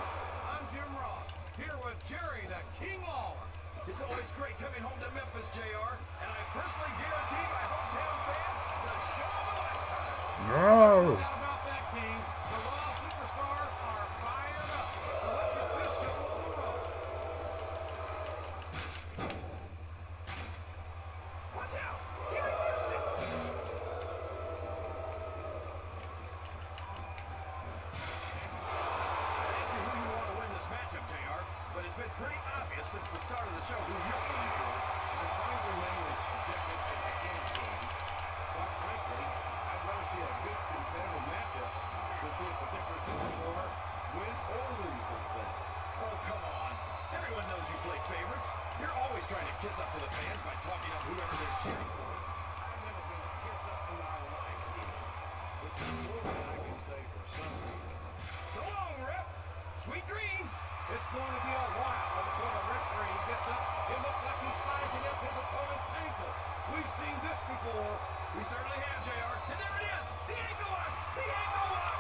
I'm Jim Ross, here with Jerry the King Lawler. It's always great coming home to Memphis, JR, and I personally guarantee my hometown fans the show of a lifetime. No! No doubt about that, King. The Raw superstars are fired up. So let's get this show on the road. Watch out! He reversed it! I asked you who you want to win this matchup, JR, but it's been pretty obvious since the start of the show who you're aiming for. The final remain as objective as I can, King. Quite frankly, I'd rather see a good competitive matchup than see a particular superstar win or lose this thing. Oh, come on. Everyone knows you play favorites. You're always trying to kiss up to the fans by talking up whoever they're cheering for. I've never been a kiss up in my life, King. Which is more than I can say for some people. So long, ref. Sweet dreams. It's going to be a while before the referee gets up. It looks like he's sizing up his opponent's ankle. We've seen this before. We certainly have, JR. And there it is. The ankle lock. The ankle lock.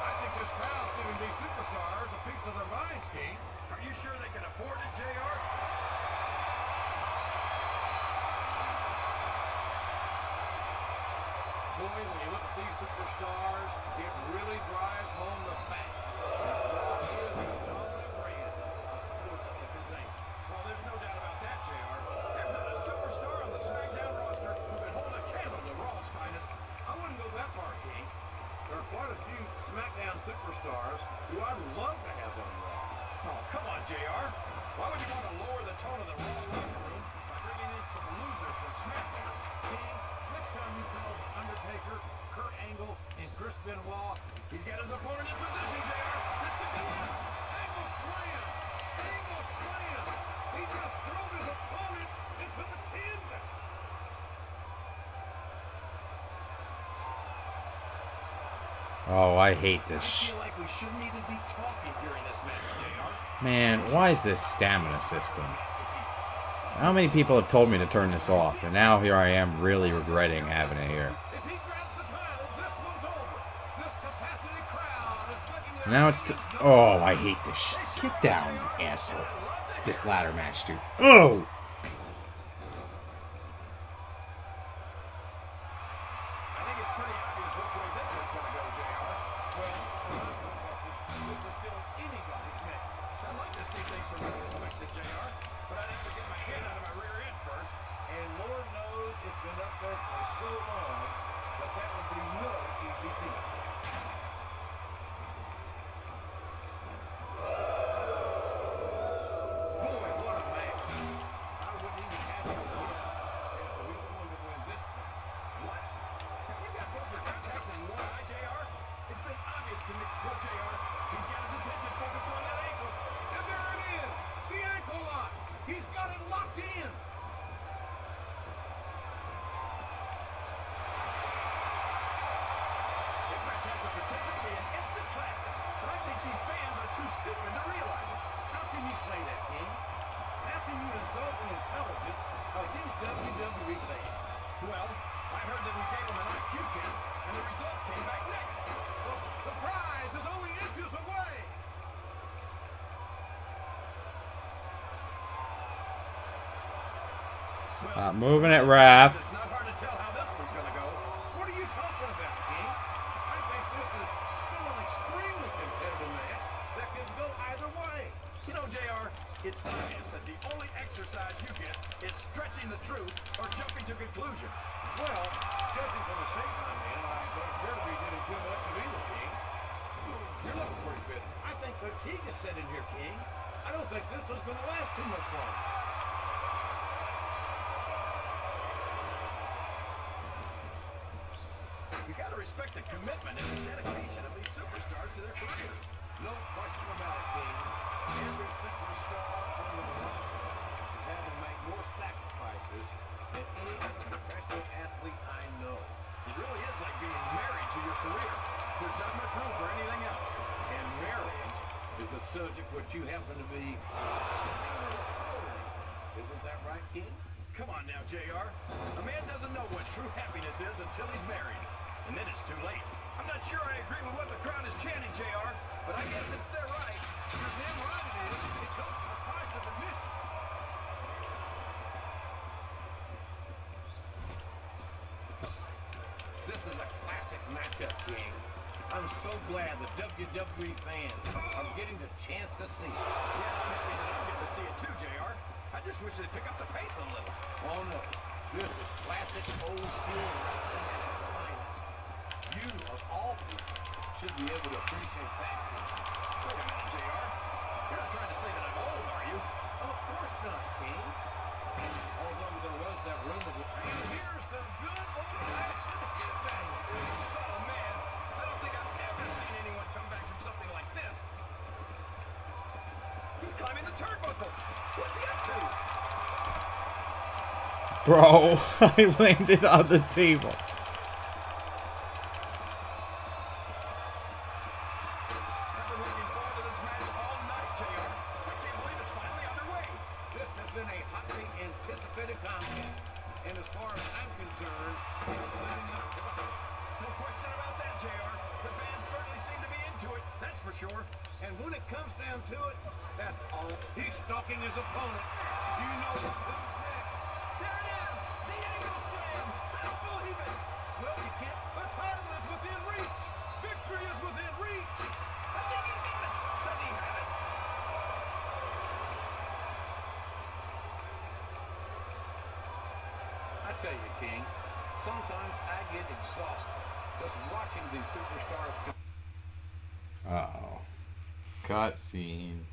I think this crowd's giving these superstars a piece of their minds, King. Are you sure they can afford it, JR? Boy, when you look at these superstars, it really drives home the fact that Raw is the dominant brand of sports entertainment. Well, there's no doubt about that, JR. There's not a superstar on the Smackdown roster who can hold a candle to Raw's finest. I wouldn't go that far, King. There are quite a few Smackdown superstars who I'd love to have on Raw. Oh, come on, JR. Why would you want to lower the tone of the Raw locker room by bringing in some losers from Smackdown? King, next time you call The Undertaker, Kurt Angle, and Chris Benoit, He's got his opponent in position, JR. This could be it. Angle slam! Angle slam! He just threw his opponent into the canvas! Oh, I hate I this. feel like we shouldn't even be talking during this match, JR. Man, why is this stamina system? How many people have told me to turn this off, and now here I am really regretting having it here. If he grabs the title, this one's over. This capacity crowd is making their Now it's... Oh, I hate this shit. Get down, you asshole. This ladder match, dude. Oh! I think it's pretty obvious which way this one's going to go, JR. Well, this is still anybody's match. I'd like to see things from a perspective, JR, but I'd have to get my head out of my rear end first. And Lord knows it's been up there for so long that that would be no easy feat. Boy, what a match. I wouldn't even have to guess as to who's going to win this thing. say that, King? How can you insult the intelligence of these WWE fans? Well, I heard that we gave them an IQ test, and the results came back negative. Well, the prize is only inches away. Well, Moving it, Raph. it's not hard to tell how this one's going to go. What are you talking about, King? I think this is still an extremely competitive match that can go either way. You know, JR, it's obvious that the only exercise you get is stretching the truth or jumping to conclusions. Well, judging from the shape I'm in, I don't appear to be doing too much of either, King. You're looking pretty bitter. I think fatigue is set in here, King. I don't think this is going to last too much longer. You got to respect the commitment and the dedication of these superstars to their careers. No question about it, King. Every superstar on the roster has had to make more sacrifices than any other professional athlete I know. It really is like being married to your career. There's not much room for anything else. And marriage is a subject which you happen to be. Isn't that right, King? Come on now, JR. A man doesn't know what true happiness is until he's married. And then it's too late. I'm not sure I agree with what the crowd is chanting, JR, but I guess it's their right. You're damn right it is. It comes with the price of admission. This is a classic matchup, King. I'm so glad the WWE fans are getting the chance to see it. Yeah, I'm happy that I'm getting to see it too, JR. I just wish they'd pick up the pace a little. Oh no, this is classic old school wrestling at its finest. You, of all people, should be able to appreciate that, King. Wait a minute, JR. You're not trying to say that I'm old, are you? Of course not, King. Although there was that rumor that here's some good old-fashioned headbanging. Oh, man. I don't think I've ever seen anyone come back from something like this. He's climbing the turnbuckle. What's he up to? Bro, I landed on the table. I've been looking forward to this match all night, JR. I can't believe it's finally underway. This has been a hotly anticipated contest, and as far as I'm concerned, it's living up to the hype. No question about that, JR. The fans certainly seem to be into it, that's for sure. And when it comes down to it, that's all. He's stalking his opponent. You know what comes next. There it is! The angle slam! I don't believe it! Well, you can't. The title is within reach. Victory is within reach. I think he's got it! Does he have it? I tell you, King, sometimes I get exhausted just watching these superstars. Uh-oh. Cutscene.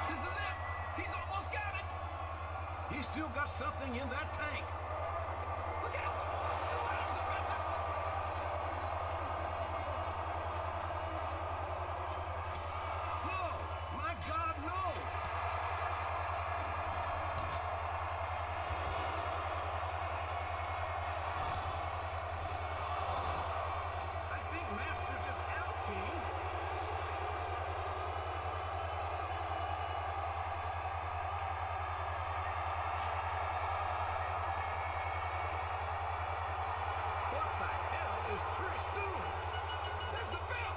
This is it! He's almost got it! He's still got something in that tank. Look out! The ladder's about to... No! My God, no! I think Masters is out, King. What the hell is Trish doing? There's the bell!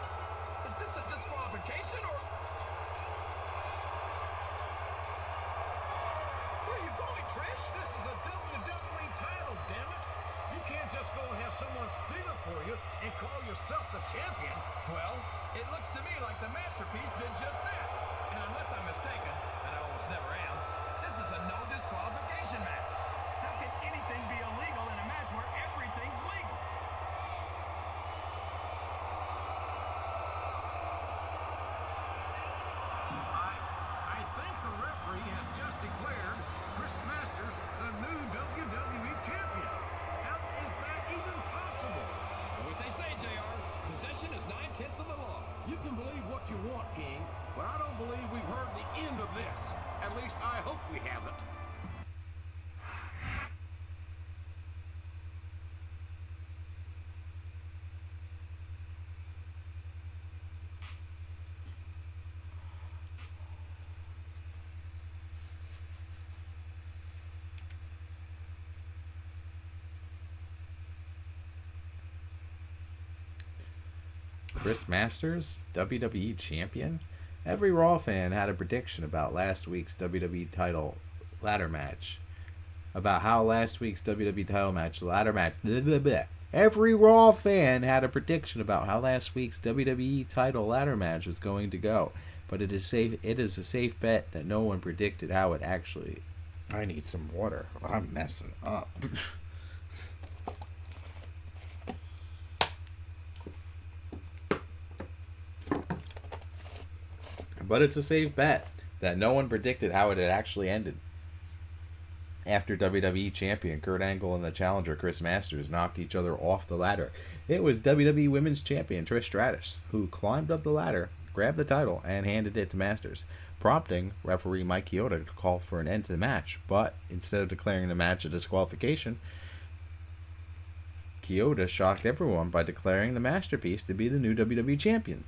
Is this a disqualification or... Where are you going, Trish? This is a WWE title, damn it! You can't just go and have someone steal it for you and call yourself the champion. Well, it looks to me like the masterpiece did just that. And unless I'm mistaken, and I almost never am, this is a no disqualification match. How can anything be illegal in a match where everything's legal? I think the referee has just declared Chris Masters the new WWE champion. How is that even possible? What they say, JR, possession is 9/10 of the law. You can believe what you want, King, but I don't believe we've heard the end of this. At least I hope we haven't. Chris Masters, WWE Champion? Every Raw fan had a prediction about last week's WWE title ladder match. Every Raw fan had a prediction about how last week's WWE title ladder match was going to go. But it is a safe bet that no one predicted how it actually... I need some water. I'm messing up. But it's a safe bet that no one predicted how it had actually ended. After WWE Champion Kurt Angle and the challenger Chris Masters knocked each other off the ladder, it was WWE Women's Champion Trish Stratus who climbed up the ladder, grabbed the title, and handed it to Masters, prompting referee Mike Chioda to call for an end to the match. But instead of declaring the match a disqualification, Chioda shocked everyone by declaring the Masterpiece to be the new WWE Champion.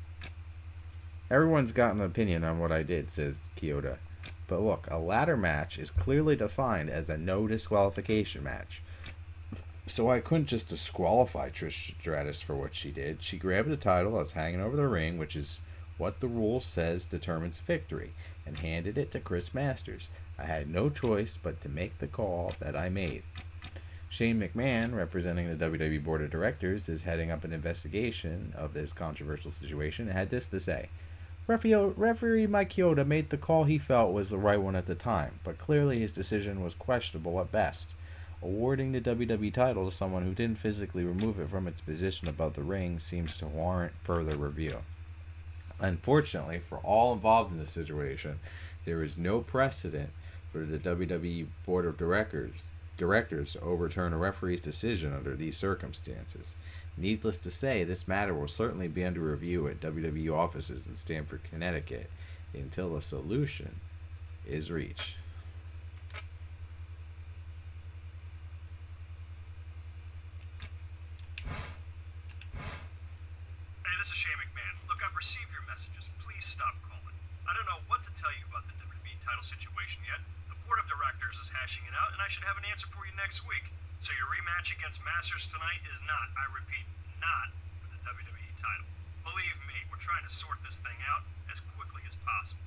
Everyone's got an opinion on what I did, says Chioda. But look, a ladder match is clearly defined as a no disqualification match. So I couldn't just disqualify Trish Stratus for what she did. She grabbed the title that was hanging over the ring, which is what the rule says determines victory, and handed it to Chris Masters. I had no choice but to make the call that I made. Shane McMahon, representing the WWE Board of Directors, is heading up an investigation of this controversial situation, and had this to say. Referee Mike Chioda made the call he felt was the right one at the time, but clearly his decision was questionable at best. Awarding the WWE title to someone who didn't physically remove it from its position above the ring seems to warrant further review. Unfortunately, for all involved in this situation, there is no precedent for the WWE Board of Directors to overturn a referee's decision under these circumstances. Needless to say, this matter will certainly be under review at WWE offices in Stamford, Connecticut, until a solution is reached. Hey, this is Shane McMahon. Look, I've received your messages. Please stop calling. I don't know what to tell you about the WWE title situation yet. The board of directors is hashing it out, and I should have an answer for you next week. So your rematch against Masters tonight is not, I repeat, not for the WWE title. Believe me, we're trying to sort this thing out as quickly as possible.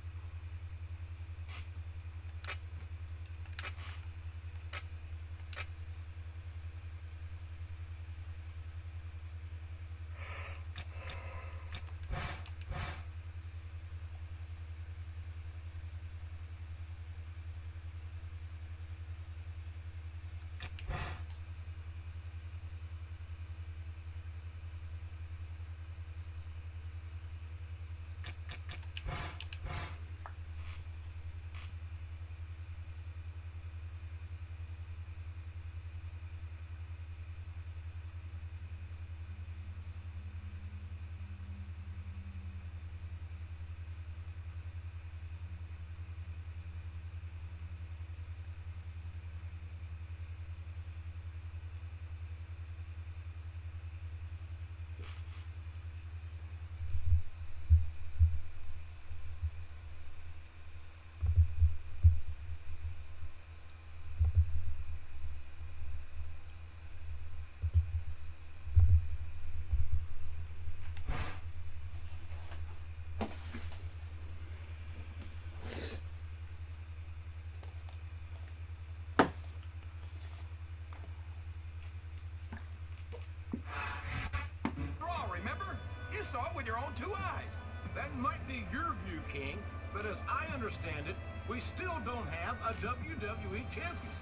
You saw it with your own two eyes. That might be your view, King, but as I understand it, we still don't have a WWE champion.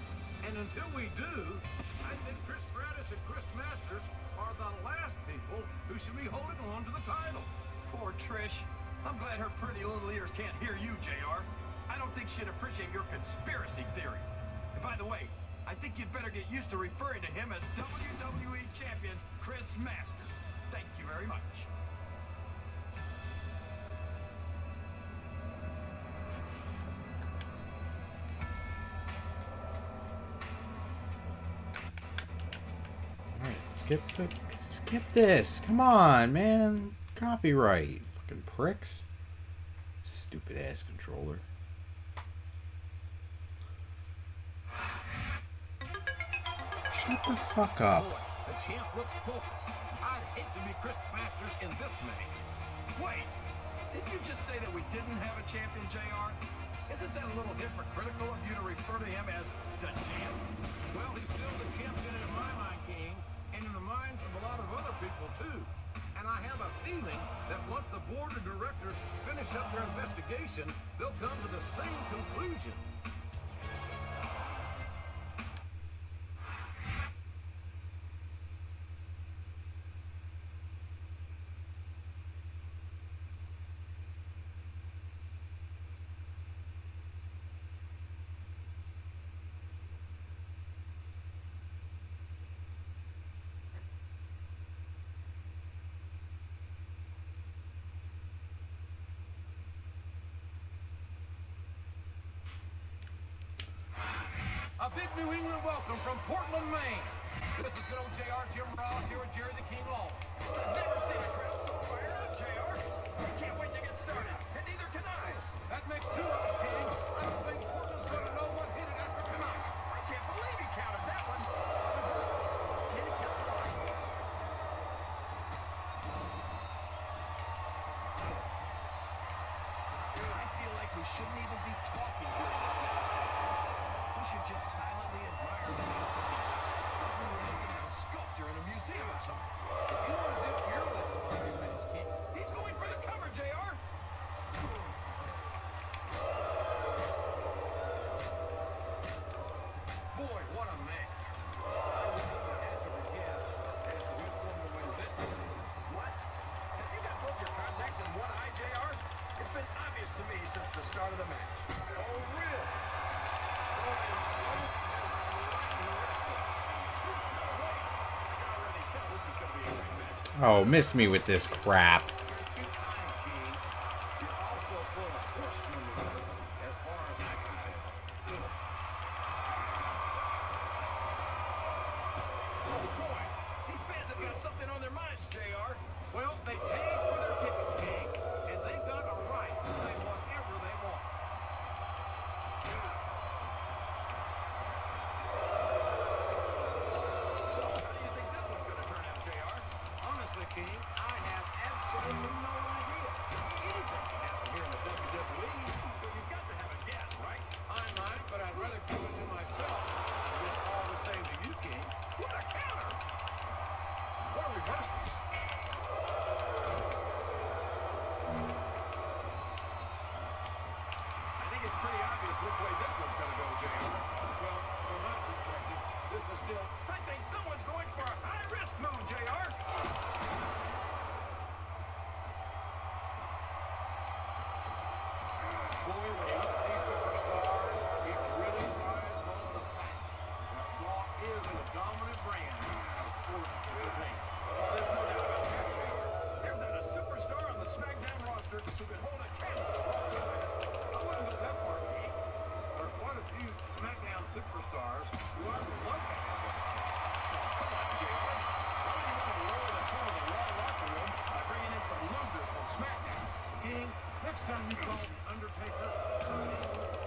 And until we do, I think Trish Stratus and Chris Masters are the last people who should be holding on to the title. Poor Trish. I'm glad her pretty little ears can't hear you, JR. I don't think she'd appreciate your conspiracy theories. And by the way, I think you'd better get used to referring to him as WWE Champion Chris Masters. Thank you very much. Skip this. Come on, man. Copyright. Fucking pricks. Stupid ass controller. Shut the fuck up. Boy, it champ looks focused. I'd hate to be Chris Masters in this match. Wait, did you just say that we didn't have a champion, JR? Isn't that a little hypocritical of you to refer to him as the champ? Well, he's still the champion in my mind, King, and in the minds of a lot of other people, too. And I have a feeling that once the board of directors finish up their investigation, they'll come to the same conclusion. A big New England welcome from Portland, Maine. This is good old JR, Jim Ross here with Jerry the King Law. I've never seen a crowd so fired up, JR. I can't wait to get started, and neither can I. That makes two of us, King. I don't think Portland's going to know what hit it after tonight. I can't believe he counted that one. Can he count it? I feel like we shouldn't even be talking during this match. We should just silently admire the masterpiece. Like we were looking at a sculptor in a museum or something. You want to see if you're the man's King? He's going for the cover, JR. Boy, what a match. I would even hazard a guess as to who's going to win this one. What? Have you got both your contacts in one eye, JR? It's been obvious to me since the start of the match. Oh, really? Oh, miss me with this crap. These fans have got something on their minds, JR. Well, they paid for their tickets, King, and they've got a right to say whatever they want. So, how do you think this one's going to turn out, JR? Honestly, King, I have absolutely no idea. Anything can happen here in the WWE. But you've got to have a guess, right? I might, but I'd rather keep it to myself. It's all the same to you, King. What a counter! What are reversals? I think it's pretty obvious which way this one's going to go, JR. Well, from my perspective, this is still... I think someone's going for a high-risk move, JR. Boy, when you look at these superstars, it really drives home the fact that Raw is the dominant brand of sports entertainment. Oh, there's no doubt about that, JR. There's not a superstar on the Smackdown roster who could hold a candle to Raw's finest. I wouldn't go that far, King. There are quite a few SmackDown superstars who I would love to have with me. Come on, JR. Why don't you want to lower the tone of the Raw locker room by bringing in some losers from SmackDown? King, next time you call The Undertaker, Tony,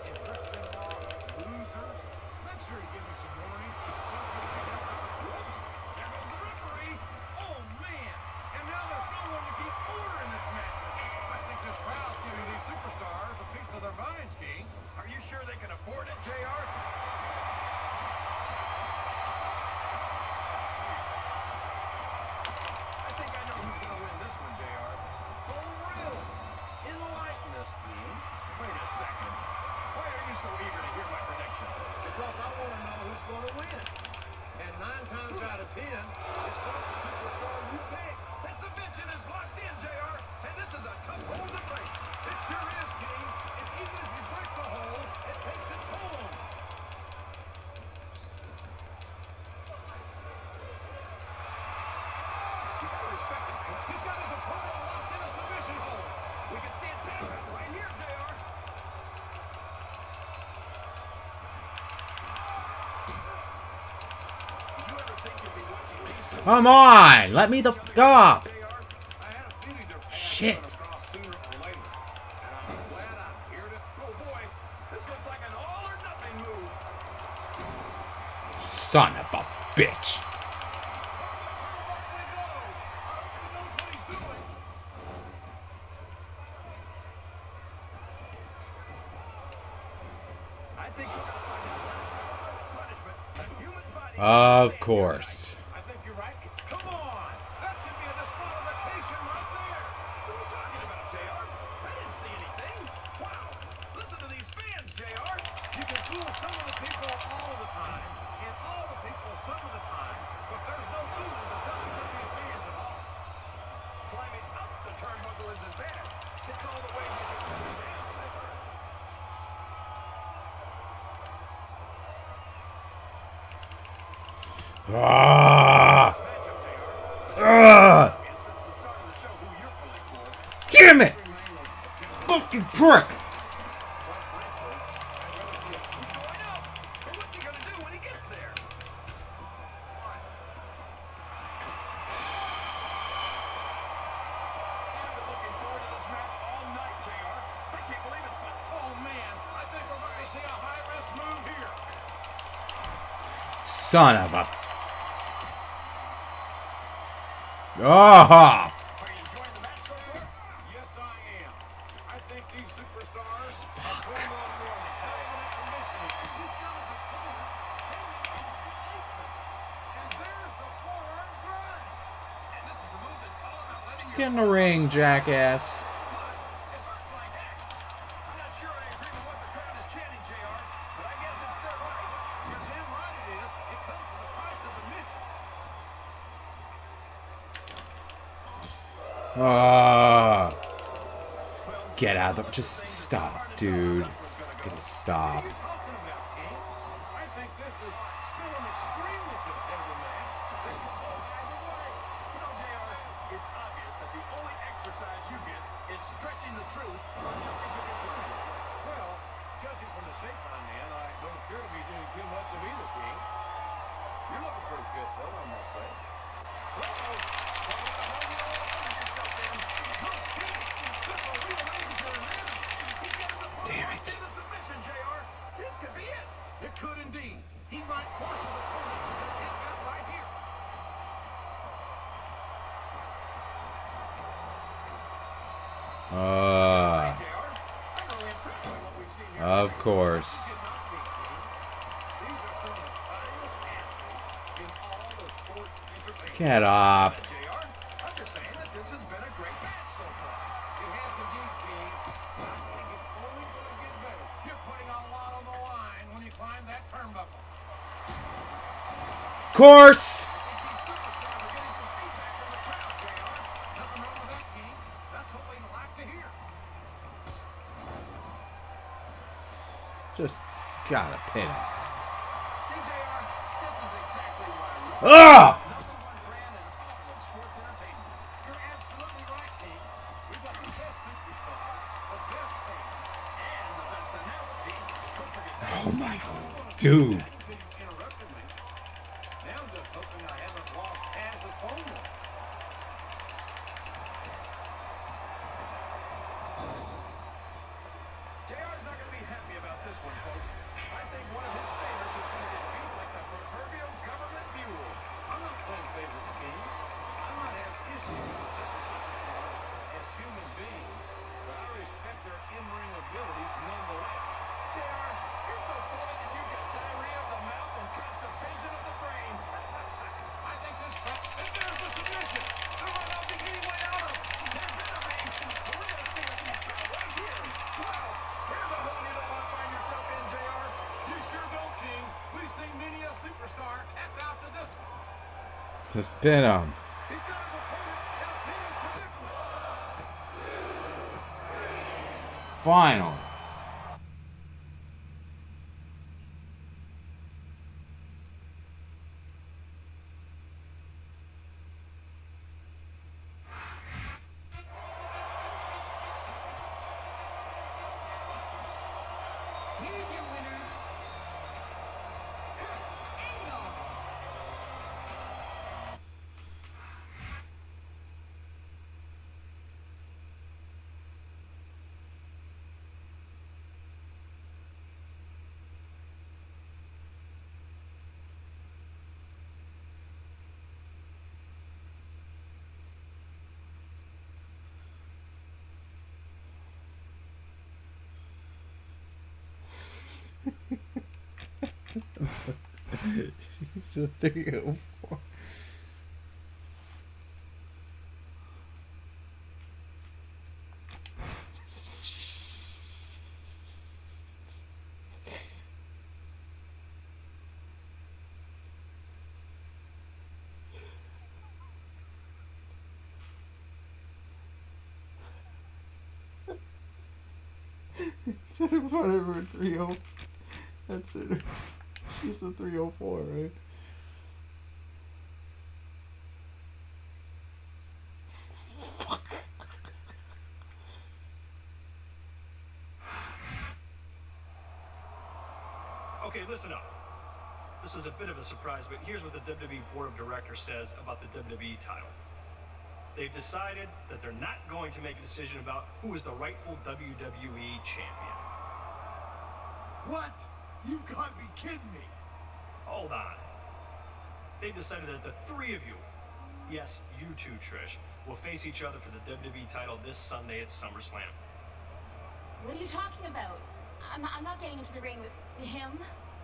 and Chris Benoit losers, make sure you give me some warning. Whoops! There goes the referee! Oh, man! And now there's no one to keep order in this match. I think this crowd's giving these superstars a piece of their minds, King. Are you sure they can afford it, JR? I think I know who's going to win this one, JR. Oh, really? Enlighten us, King. Wait a second. Why are you so eager to hear my prediction? Because I want to know who's going to win. And 9 times out of 10, it's not the superstar you pick. That submission is locked in, JR, and this is a tough hold to break. It sure is, King. And even if you break the hold, it takes its hold. You gotta respect it, man. He's got his opponent locked in a submission hold. We can see it tap out right here, JR. Did you ever think you'd be watching these Come on! Let me the f up! JR? I had a feeling their paths Shit. would cross sooner or later. And I'm glad I'm here to... Oh boy, this looks like an all or nothing move. Son of a bitch. think we're gonna find out just how much punishment a human body Of course. I think you're right. Come on! That should be a disqualification right there! What are you talking about, JR? I didn't see anything. Wow. Listen to these fans, JR. You can fool some of the people all of the time, and all the people some of the time, but there's no fooling the WWE fans at all. Climbing up the turnbuckle isn't bad. It's all the ways you can come down, I've heard. Ah! Matchup, JR. Ah! Obvious since the start of the show who you're pulling for. Damn it! Fucking prick! He's going up. And what's he gonna do when he gets there? I've been looking forward to this match all night, JR. I can't believe it's fun. Oh man, I think we're going to see a high-risk move here. Son of a... Ah! Are you enjoying the match so far? Yes, I am. I think these superstars are putting on more than hell of an exhibition. This guy's opponent hanging on the apron. And there's the forearm grind. And this is a move that's all about letting Let's your get in the ring, jackass. Plus, it hurts like heck. I'm not sure I agree with what the crowd is chanting, JR, but I guess it's their right. You're damn right it is. It comes with the price of admission. Ah! Get out of the... Just stop, dude. Fucking stop. What are you talking about, King? I think this is still an extremely competitive match. This will go either way. You know, JR, it's obvious that the only exercise you get is stretching the truth or jumping to conclusions. Well, judging from the shape I'm in, I don't appear to be doing too much of either, King. You're looking pretty good, though, I must say. Damn it. The submission, JR. This could be it. It could indeed. He might force his opponent to the tap out right here. Ah, JR, I'm really impressed by what we've seen here. of course. These are some of the finest athletes in all of sports entertainment. Get up. JR, I'm just saying that this has been a great match so far. It has indeed, King. But I think it's only going to get better. You're putting a lot on the line when you climb that turnbuckle. Of course. I think these superstars are getting some feedback from the crowd, JR. Nothing wrong with that, King. That's what we like to hear. Just gotta pin him. See, JR, this is exactly why Ah! Raw is the number one brand in all of sports entertainment. You're absolutely right, King. We've got the best superstar, the best fans. And the best announced team. Don't forget that. Oh my... Dude. Until you interrupted me. Now I'm just hoping I haven't lost Taz's phone number. JR's not going to be happy about this one, folks. I think one of his favorites is going to get beat like the proverbial government mule. I'm not playing favorites, King. I might have issues with certain superstars as human beings, but I respect their in-ring abilities nonetheless. JR, you're so flooded that you've got diarrhea of the mouth and constipation of the brain. I think this and there's the submission. There might not be any way out of it. There better be, but we're going to see it from the crowd right here. Wow, here's a hole you don't want to find yourself in, JR. You sure don't, King. We've seen many a superstar tap out to this one. Just pin him. He's got his opponent in a pinning predicament. Finally. Here's your winner, Kurt Angle. He's a 304. It's in front of her 30. That's it. She's a 304, right? Fuck. Okay, listen up. This is a bit of a surprise, but here's what the WWE Board of Directors says about the WWE title. They've decided that they're not going to make a decision about who is the rightful WWE champion. What? You gotta be kidding me. Hold on. They've decided that the three of you, yes, you too, Trish, will face each other for the WWE title this Sunday at SummerSlam. What are you talking about? I'm not getting into the ring with him.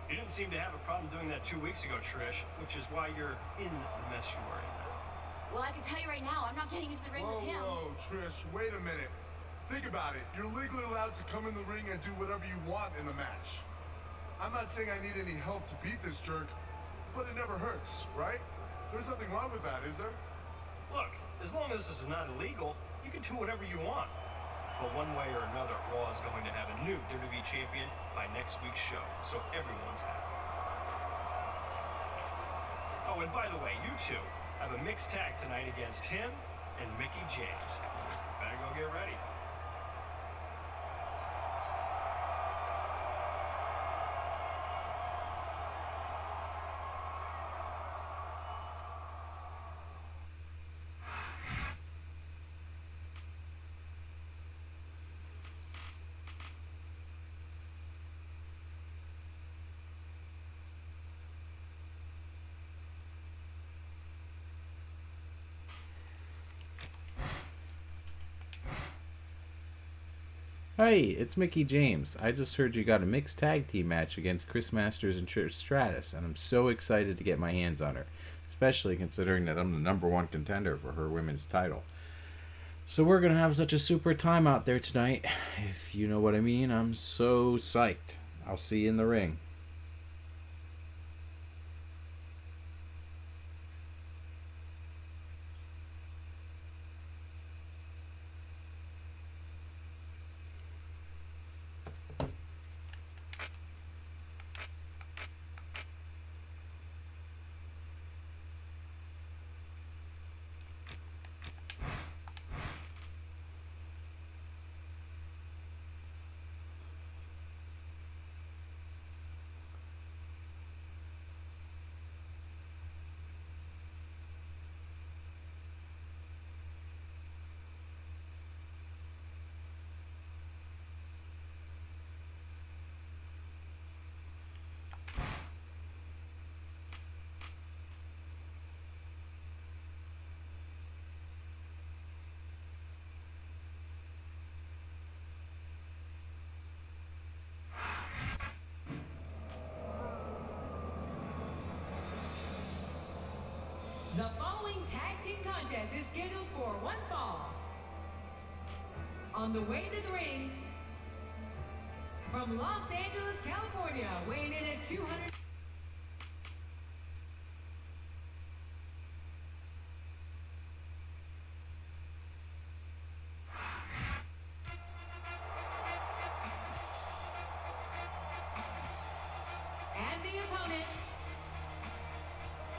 You didn't seem to have a problem doing that 2 weeks ago, Trish, which is why you're in the mess you are in now. Well, I can tell you right now, I'm not getting into the ring with him. Whoa, Trish, wait a minute. Think about it. You're legally allowed to come in the ring and do whatever you want in the match. I'm not saying I need any help to beat this jerk, but it never hurts, right? There's nothing wrong with that, is there? Look, as long as this is not illegal, you can do whatever you want. But one way or another, Raw is going to have a new WWE champion by next week's show, so everyone's happy. Oh, and by the way, you two have a mixed tag tonight against him and Mickey James. Better go get ready. Hey, it's Mickey James. I just heard you got a mixed tag team match against Chris Masters and Trish Stratus, and I'm so excited to get my hands on her, especially considering that I'm the #1 contender for her women's title. So we're going to have such a super time out there tonight. If you know what I mean, I'm so psyched. I'll see you in the ring. The following tag team contest is scheduled for one fall. On the way to the ring, from Los Angeles, California, weighing in at 200. And the opponent,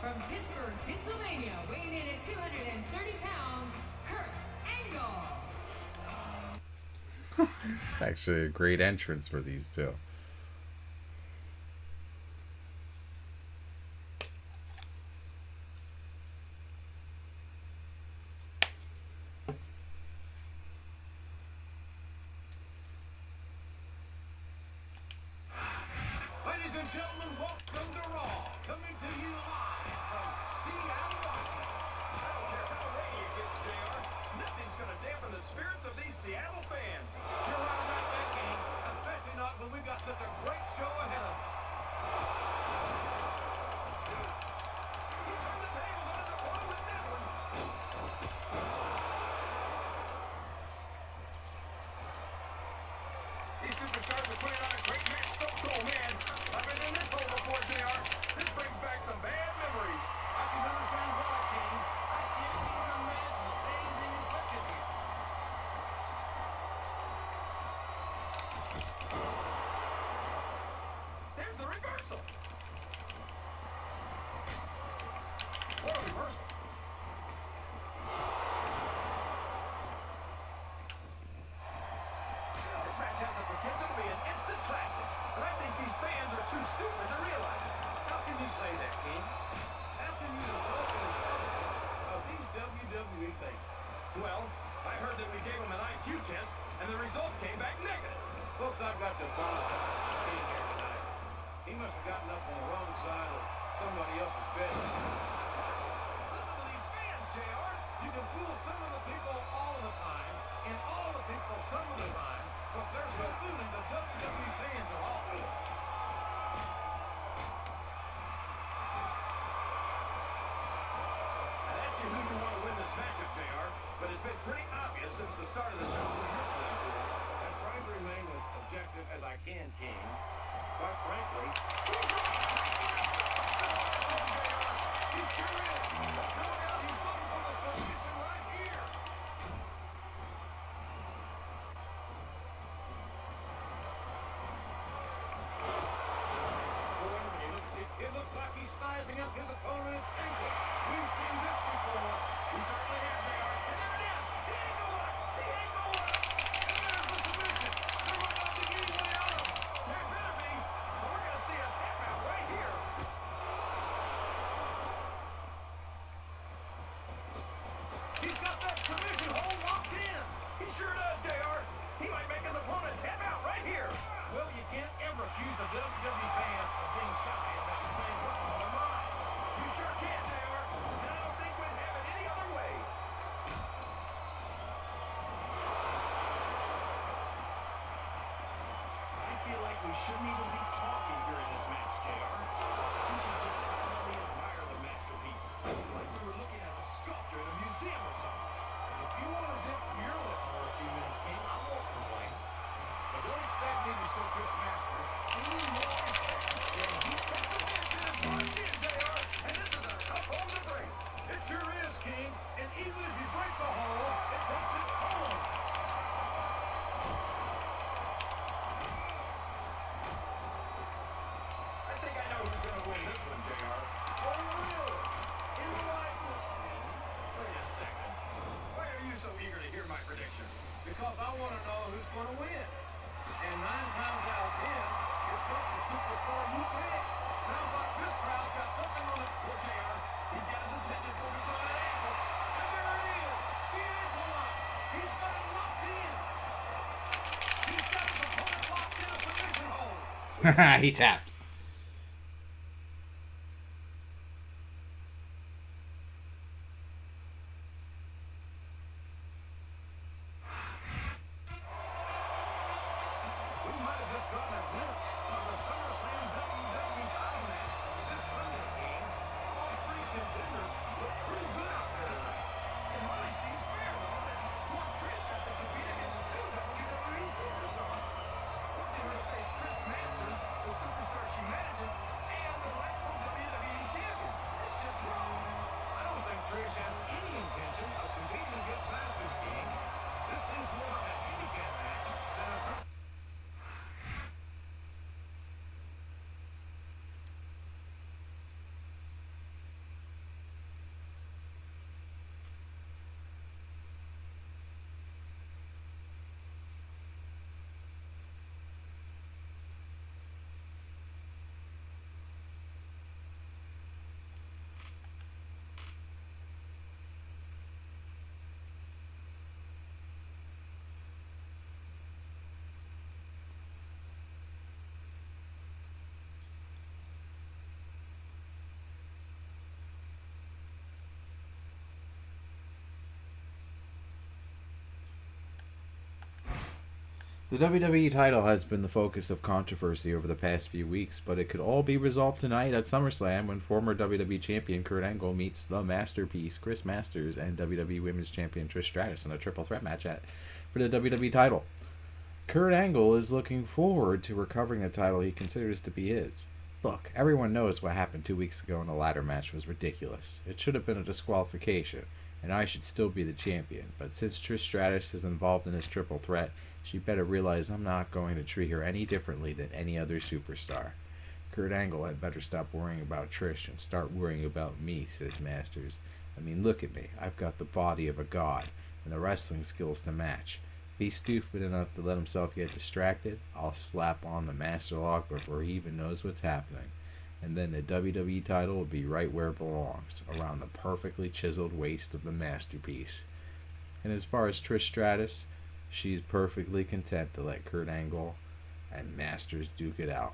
from Pittsburgh, Pennsylvania, weighing in at 230 pounds, Kurt Angle. It's actually a great entrance for these two. Ladies and gentlemen, welcome to Raw. Coming to you live from Seattle, Washington. I don't care how rainy it gets, JR. Nothing's gonna dampen the spirits of these Seattle fans. You're right about that game, especially not when we got such a great show ahead of us. reversal. What a reversal. This match has the potential to be an instant classic, but I think these fans are too stupid to realize it. How can you say that, King? How can you insult the intelligence of these WWE fans? Well, I heard that we gave him an IQ test, and the results came back negative. Folks, I've got to apologize for being here tonight. He must have gotten up on the wrong side of somebody else's bed. Listen to these fans, JR. You can fool some of the people all of the time, and all the people some of the time, but there's no fooling the WWE fans at all. I'd ask you who you want to win this matchup, JR, but it's been pretty obvious since the start of the show who you're playing for. I'm trying to remain as objective as I can, King. Quite frankly, he sure is. No doubt he's looking for the solution right here. Boy, when you look at it looks like he's sizing up his opponent's ankle. We've seen this before. We certainly have, JR. And there it is. The ankle lock. The ankle lock. And there's the submission. There might not be any way out of it. There better be. But we're going to see a tap out right here. He's got that submission hold locked in. He sure does, JR. He might make his opponent tap out right here. Well, you can't ever accuse the WWE fans of being shy about saying what's on their mind. You sure can, JR. And I don't think we'd have it any other way. I feel like we shouldn't even be talking during this match, JR. We should just silently admire the masterpiece, like we were looking at a sculpture in a museum or something. If you want to zip your lips for a few minutes, King, I won't complain. But don't expect me to show Chris Masters any more respect than he That submission is locked in, JR, and this is a tough hole to break. It sure is, King. And even if you break the hole, it takes its toll. I think I know who's going to win this one, JR. Oh, really? Enlighten us, man. Wait a second. Why are you so eager to hear my prediction? Because I want to know who's going to win. And 9 times out of 10, it's not the superstar you pick. Sounds like this crowd's got something on it. Well, JR, he's got his attention focused on that ankle. And there it is. The ankle lock. He's got it locked in. He's got his opponent locked in a submission hold. He tapped. We might have just gotten a glimpse of the SummerSlam WWE title match this Sunday, King. All 3 contenders look pretty good out there tonight. It hardly seems fair, though, that poor Trish has to compete against 2 WWE superstars. Forcing her to face Chris Masters, the superstar she manages, and the rightful WWE champion. It's just wrong. I don't think Trish has any intention of competing against Masters, King. This seems more like a handicap match than a... The WWE title has been the focus of controversy over the past few weeks, but it could all be resolved tonight at SummerSlam when former WWE Champion Kurt Angle meets the Masterpiece Chris Masters and WWE Women's Champion Trish Stratus in a triple threat match for the WWE title. Kurt Angle is looking forward to recovering the title he considers to be his. Look, everyone knows what happened 2 weeks ago in the ladder match was ridiculous. It should have been a disqualification, and I should still be the champion, but since Trish Stratus is involved in this triple threat, she better realize I'm not going to treat her any differently than any other superstar. Kurt Angle had better stop worrying about Trish and start worrying about me, says Masters. I mean, look at me. I've got the body of a god and the wrestling skills to match. If he's stupid enough to let himself get distracted, I'll slap on the master lock before he even knows what's happening. And then the WWE title will be right where it belongs, around the perfectly chiseled waist of the masterpiece. And as far as Trish Stratus, she's perfectly content to let Kurt Angle and Masters duke it out.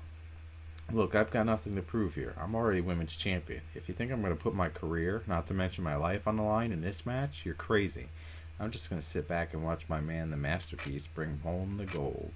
Look, I've got nothing to prove here. I'm already women's champion. If you think I'm going to put my career, not to mention my life, on the line in this match, you're crazy. I'm just going to sit back and watch my man, the masterpiece, bring home the gold.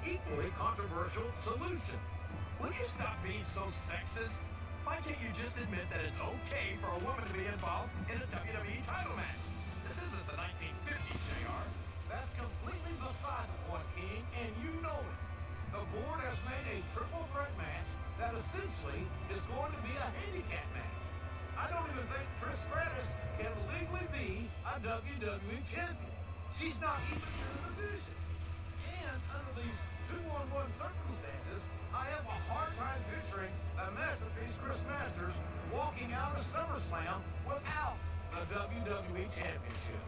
Equally controversial solution. Will you stop being so sexist? Why can't you just admit that it's okay for a woman to be involved in a WWE title match? This isn't the 1950s, JR. That's completely beside the point, King, and you know it. The board has made a triple threat match that essentially is going to be a handicap match. I don't even think Trish Stratus can legally be a WWE champion. She's not even in the position. And under these 2-on-1 circumstances, I have a hard time picturing a masterpiece Chris Masters walking out of SummerSlam without the WWE Championship.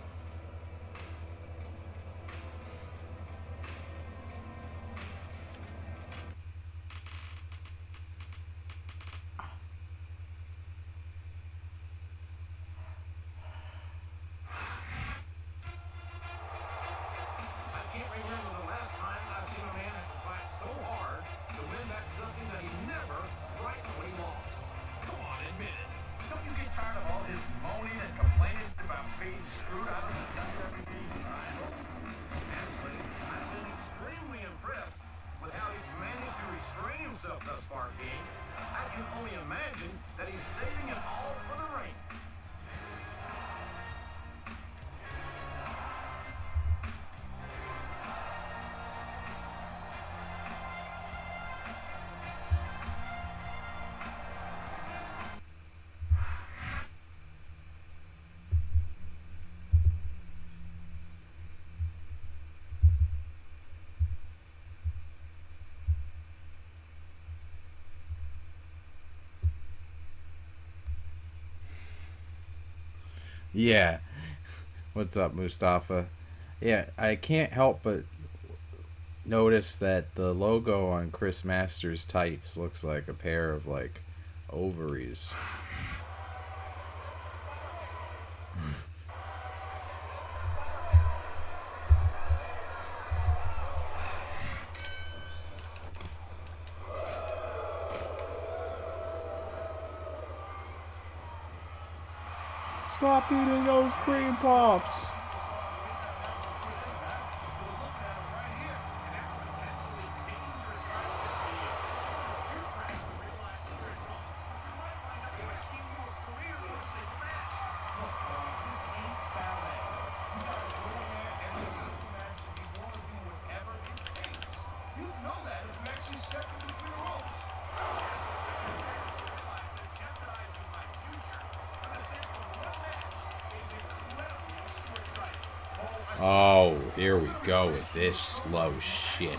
I can't remember the last time I've seen a man have to fight so hard to win back something that he never rightfully lost. Come on, admit it. Don't you get tired of all his moaning and complaining about being screwed out of the WWE title? Actually, I've been extremely impressed with how he's managed to restrain himself thus far, King. I can only imagine that he's saving it all for the ring. Yeah. What's up, Mustafa? Yeah, I can't help but notice that the logo on Chris Masters' tights looks like a pair of, like, ovaries. Stop eating those cream puffs. Oh, here we go with this slow shit.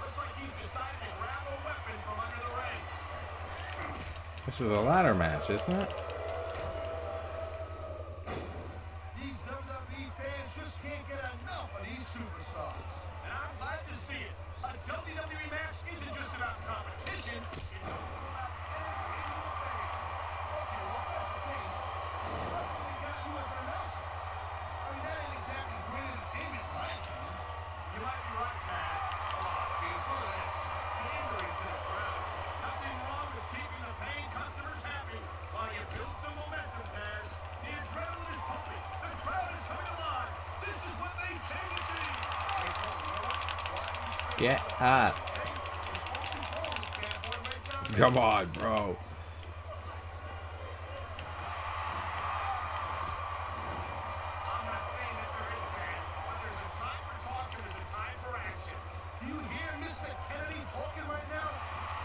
Looks like he's decided to grab a weapon from under the ring. This is a ladder match, isn't it? These WWE fans just can't get enough of these superstars. And I'm glad to see it. A WWE match isn't just about competition, it's also about entertaining the fans. Okay, well, if that's the case, what do we got you as an announcer? I mean, that ain't exactly great entertainment, right? You might be right, Taz. Oh, geez, look at this. Pandering to the crowd. Nothing wrong with keeping the paying customers happy while you build some momentum, Taz. The adrenaline is pumping. The crowd is coming alive. This is what they came to see. Hey, Tony, you know what? Why don't you straighten Get this up. Hey, we're supposed to be pulling this bad boy right down the Come on, bro. I'm not saying that there is, Taz, but there's a time for talk and there's a time for action. Do you hear Mr. Kennedy talking right now?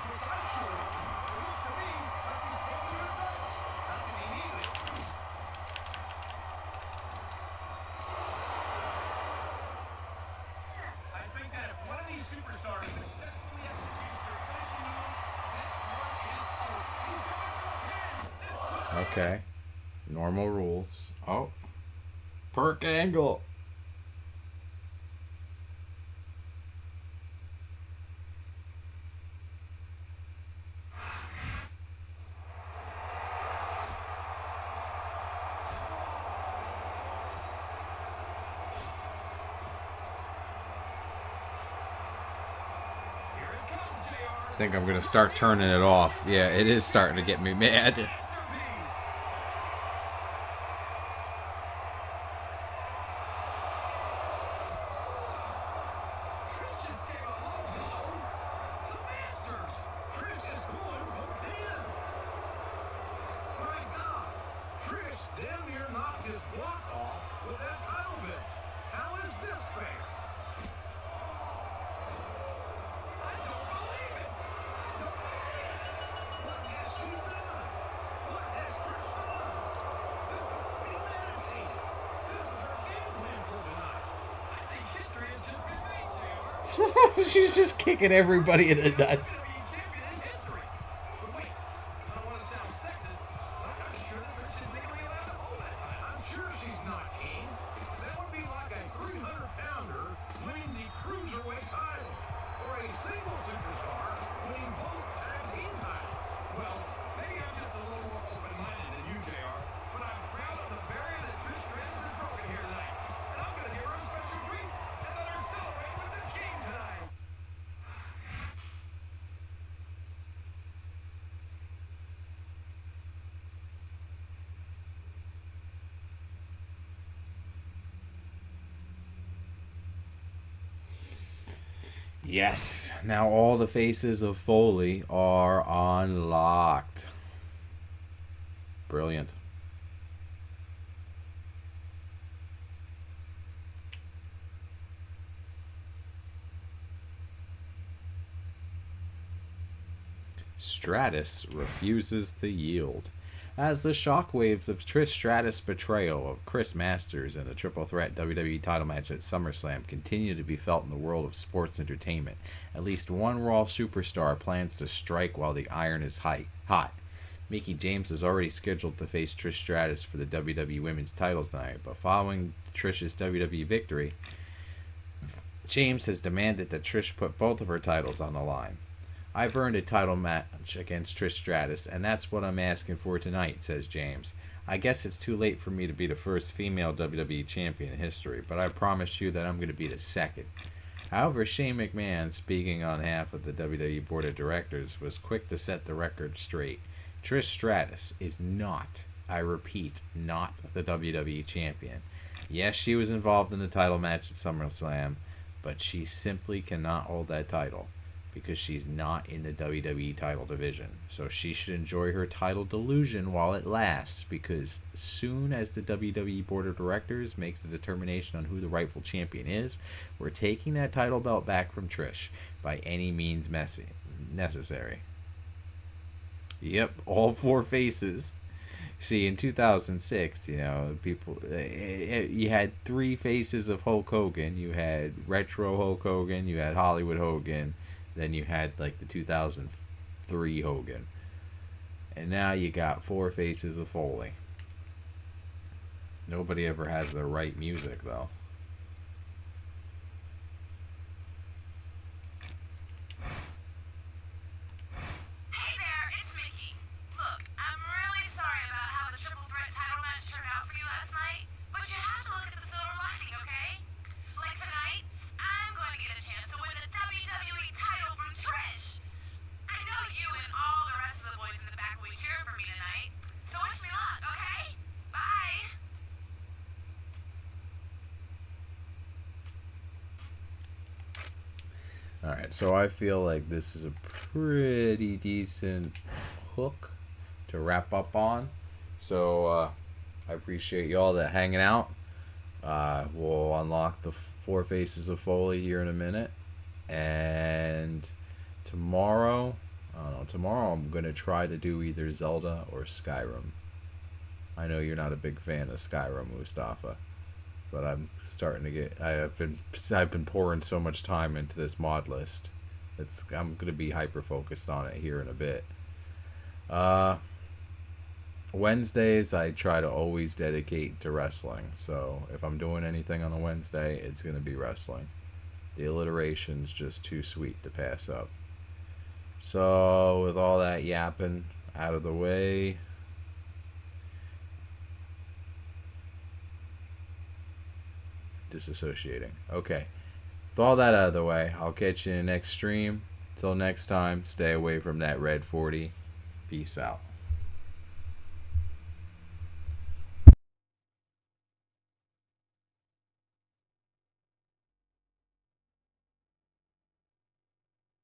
Because I sure do. It looks to me like he's taking your advice. Not that he needed it. I think that if one of these superstars successfully executes their finishing move, this one is over. He's going for the pin. This could Okay. Normal rules. Oh. Perk angle. Here it comes, JR. I think I'm going to start turning it off. Yeah, it is starting to get me mad. Masterpiece. Trish just gave a low blow to Masters. Trish is going for the pin. My God, Trish damn near knocked his block off with that title belt. How is this fair? I don't believe it. I don't believe it. What has she done? What has Trish done? This is premeditated. This is her game plan for tonight. I think history has just been made, JR. She's just kicking everybody in the nuts. WWE champion in history. But wait, I don't want to sound sexist, but I'm not sure that Trish is legally allowed to hold that title. I'm sure she's not king. That would be like a 300-pounder winning the cruiserweight title, or a single superstar winning both tag team titles. Well, maybe I'm just a little more open-minded than you, JR, but I'm proud of the barrier that Trish Stratus has broken here tonight. And I'm going to give her a special treat and let her celebrate with the king tonight. Yes. Now all the faces of Foley are unlocked. Brilliant. Stratus refuses to yield. As the shockwaves of Trish Stratus' betrayal of Chris Masters in a triple threat WWE title match at SummerSlam continue to be felt in the world of sports entertainment, at least one Raw superstar plans to strike while the iron is hot. Mickie James is already scheduled to face Trish Stratus for the WWE Women's titles tonight, but following Trish's WWE victory, James has demanded that Trish put both of her titles on the line. I've earned a title match against Trish Stratus, and that's what I'm asking for tonight, says James. I guess it's too late for me to be the first female WWE champion in history, but I promise you that I'm going to be the second. However, Shane McMahon, speaking on behalf of the WWE Board of Directors, was quick to set the record straight. Trish Stratus is not, I repeat, not the WWE champion. Yes, she was involved in the title match at SummerSlam, but she simply cannot hold that title. because she's not in the WWE title division. So she should enjoy her title delusion while it lasts, because soon as the WWE Board of Directors makes a determination on who the rightful champion is, we're taking that title belt back from Trish by any means necessary. Yep, all 4 faces. See, in 2006, you know, people, you had 3 faces of Hulk Hogan. You had retro Hulk Hogan, you had Hollywood Hogan, then you had like the 2003 Hogan. And now you got 4 faces of Foley. Nobody ever has the right music, though. Alright, so I feel like this is a pretty decent hook to wrap up on. So, I appreciate y'all that hanging out. We'll unlock the 4 faces of Foley here in a minute. And tomorrow, I'm going to try to do either Zelda or Skyrim. I know you're not a big fan of Skyrim, Mustafa. But I'm starting to get. I've been pouring so much time into this mod list. I'm gonna be hyper focused on it here in a bit. Wednesdays I try to always dedicate to wrestling. So if I'm doing anything on a Wednesday, it's gonna be wrestling. The alliteration's just too sweet to pass up. So with all that yapping out of the way. Disassociating. Okay. With all that out of the way, I'll catch you in the next stream. Till next time, stay away from that red 40. Peace out.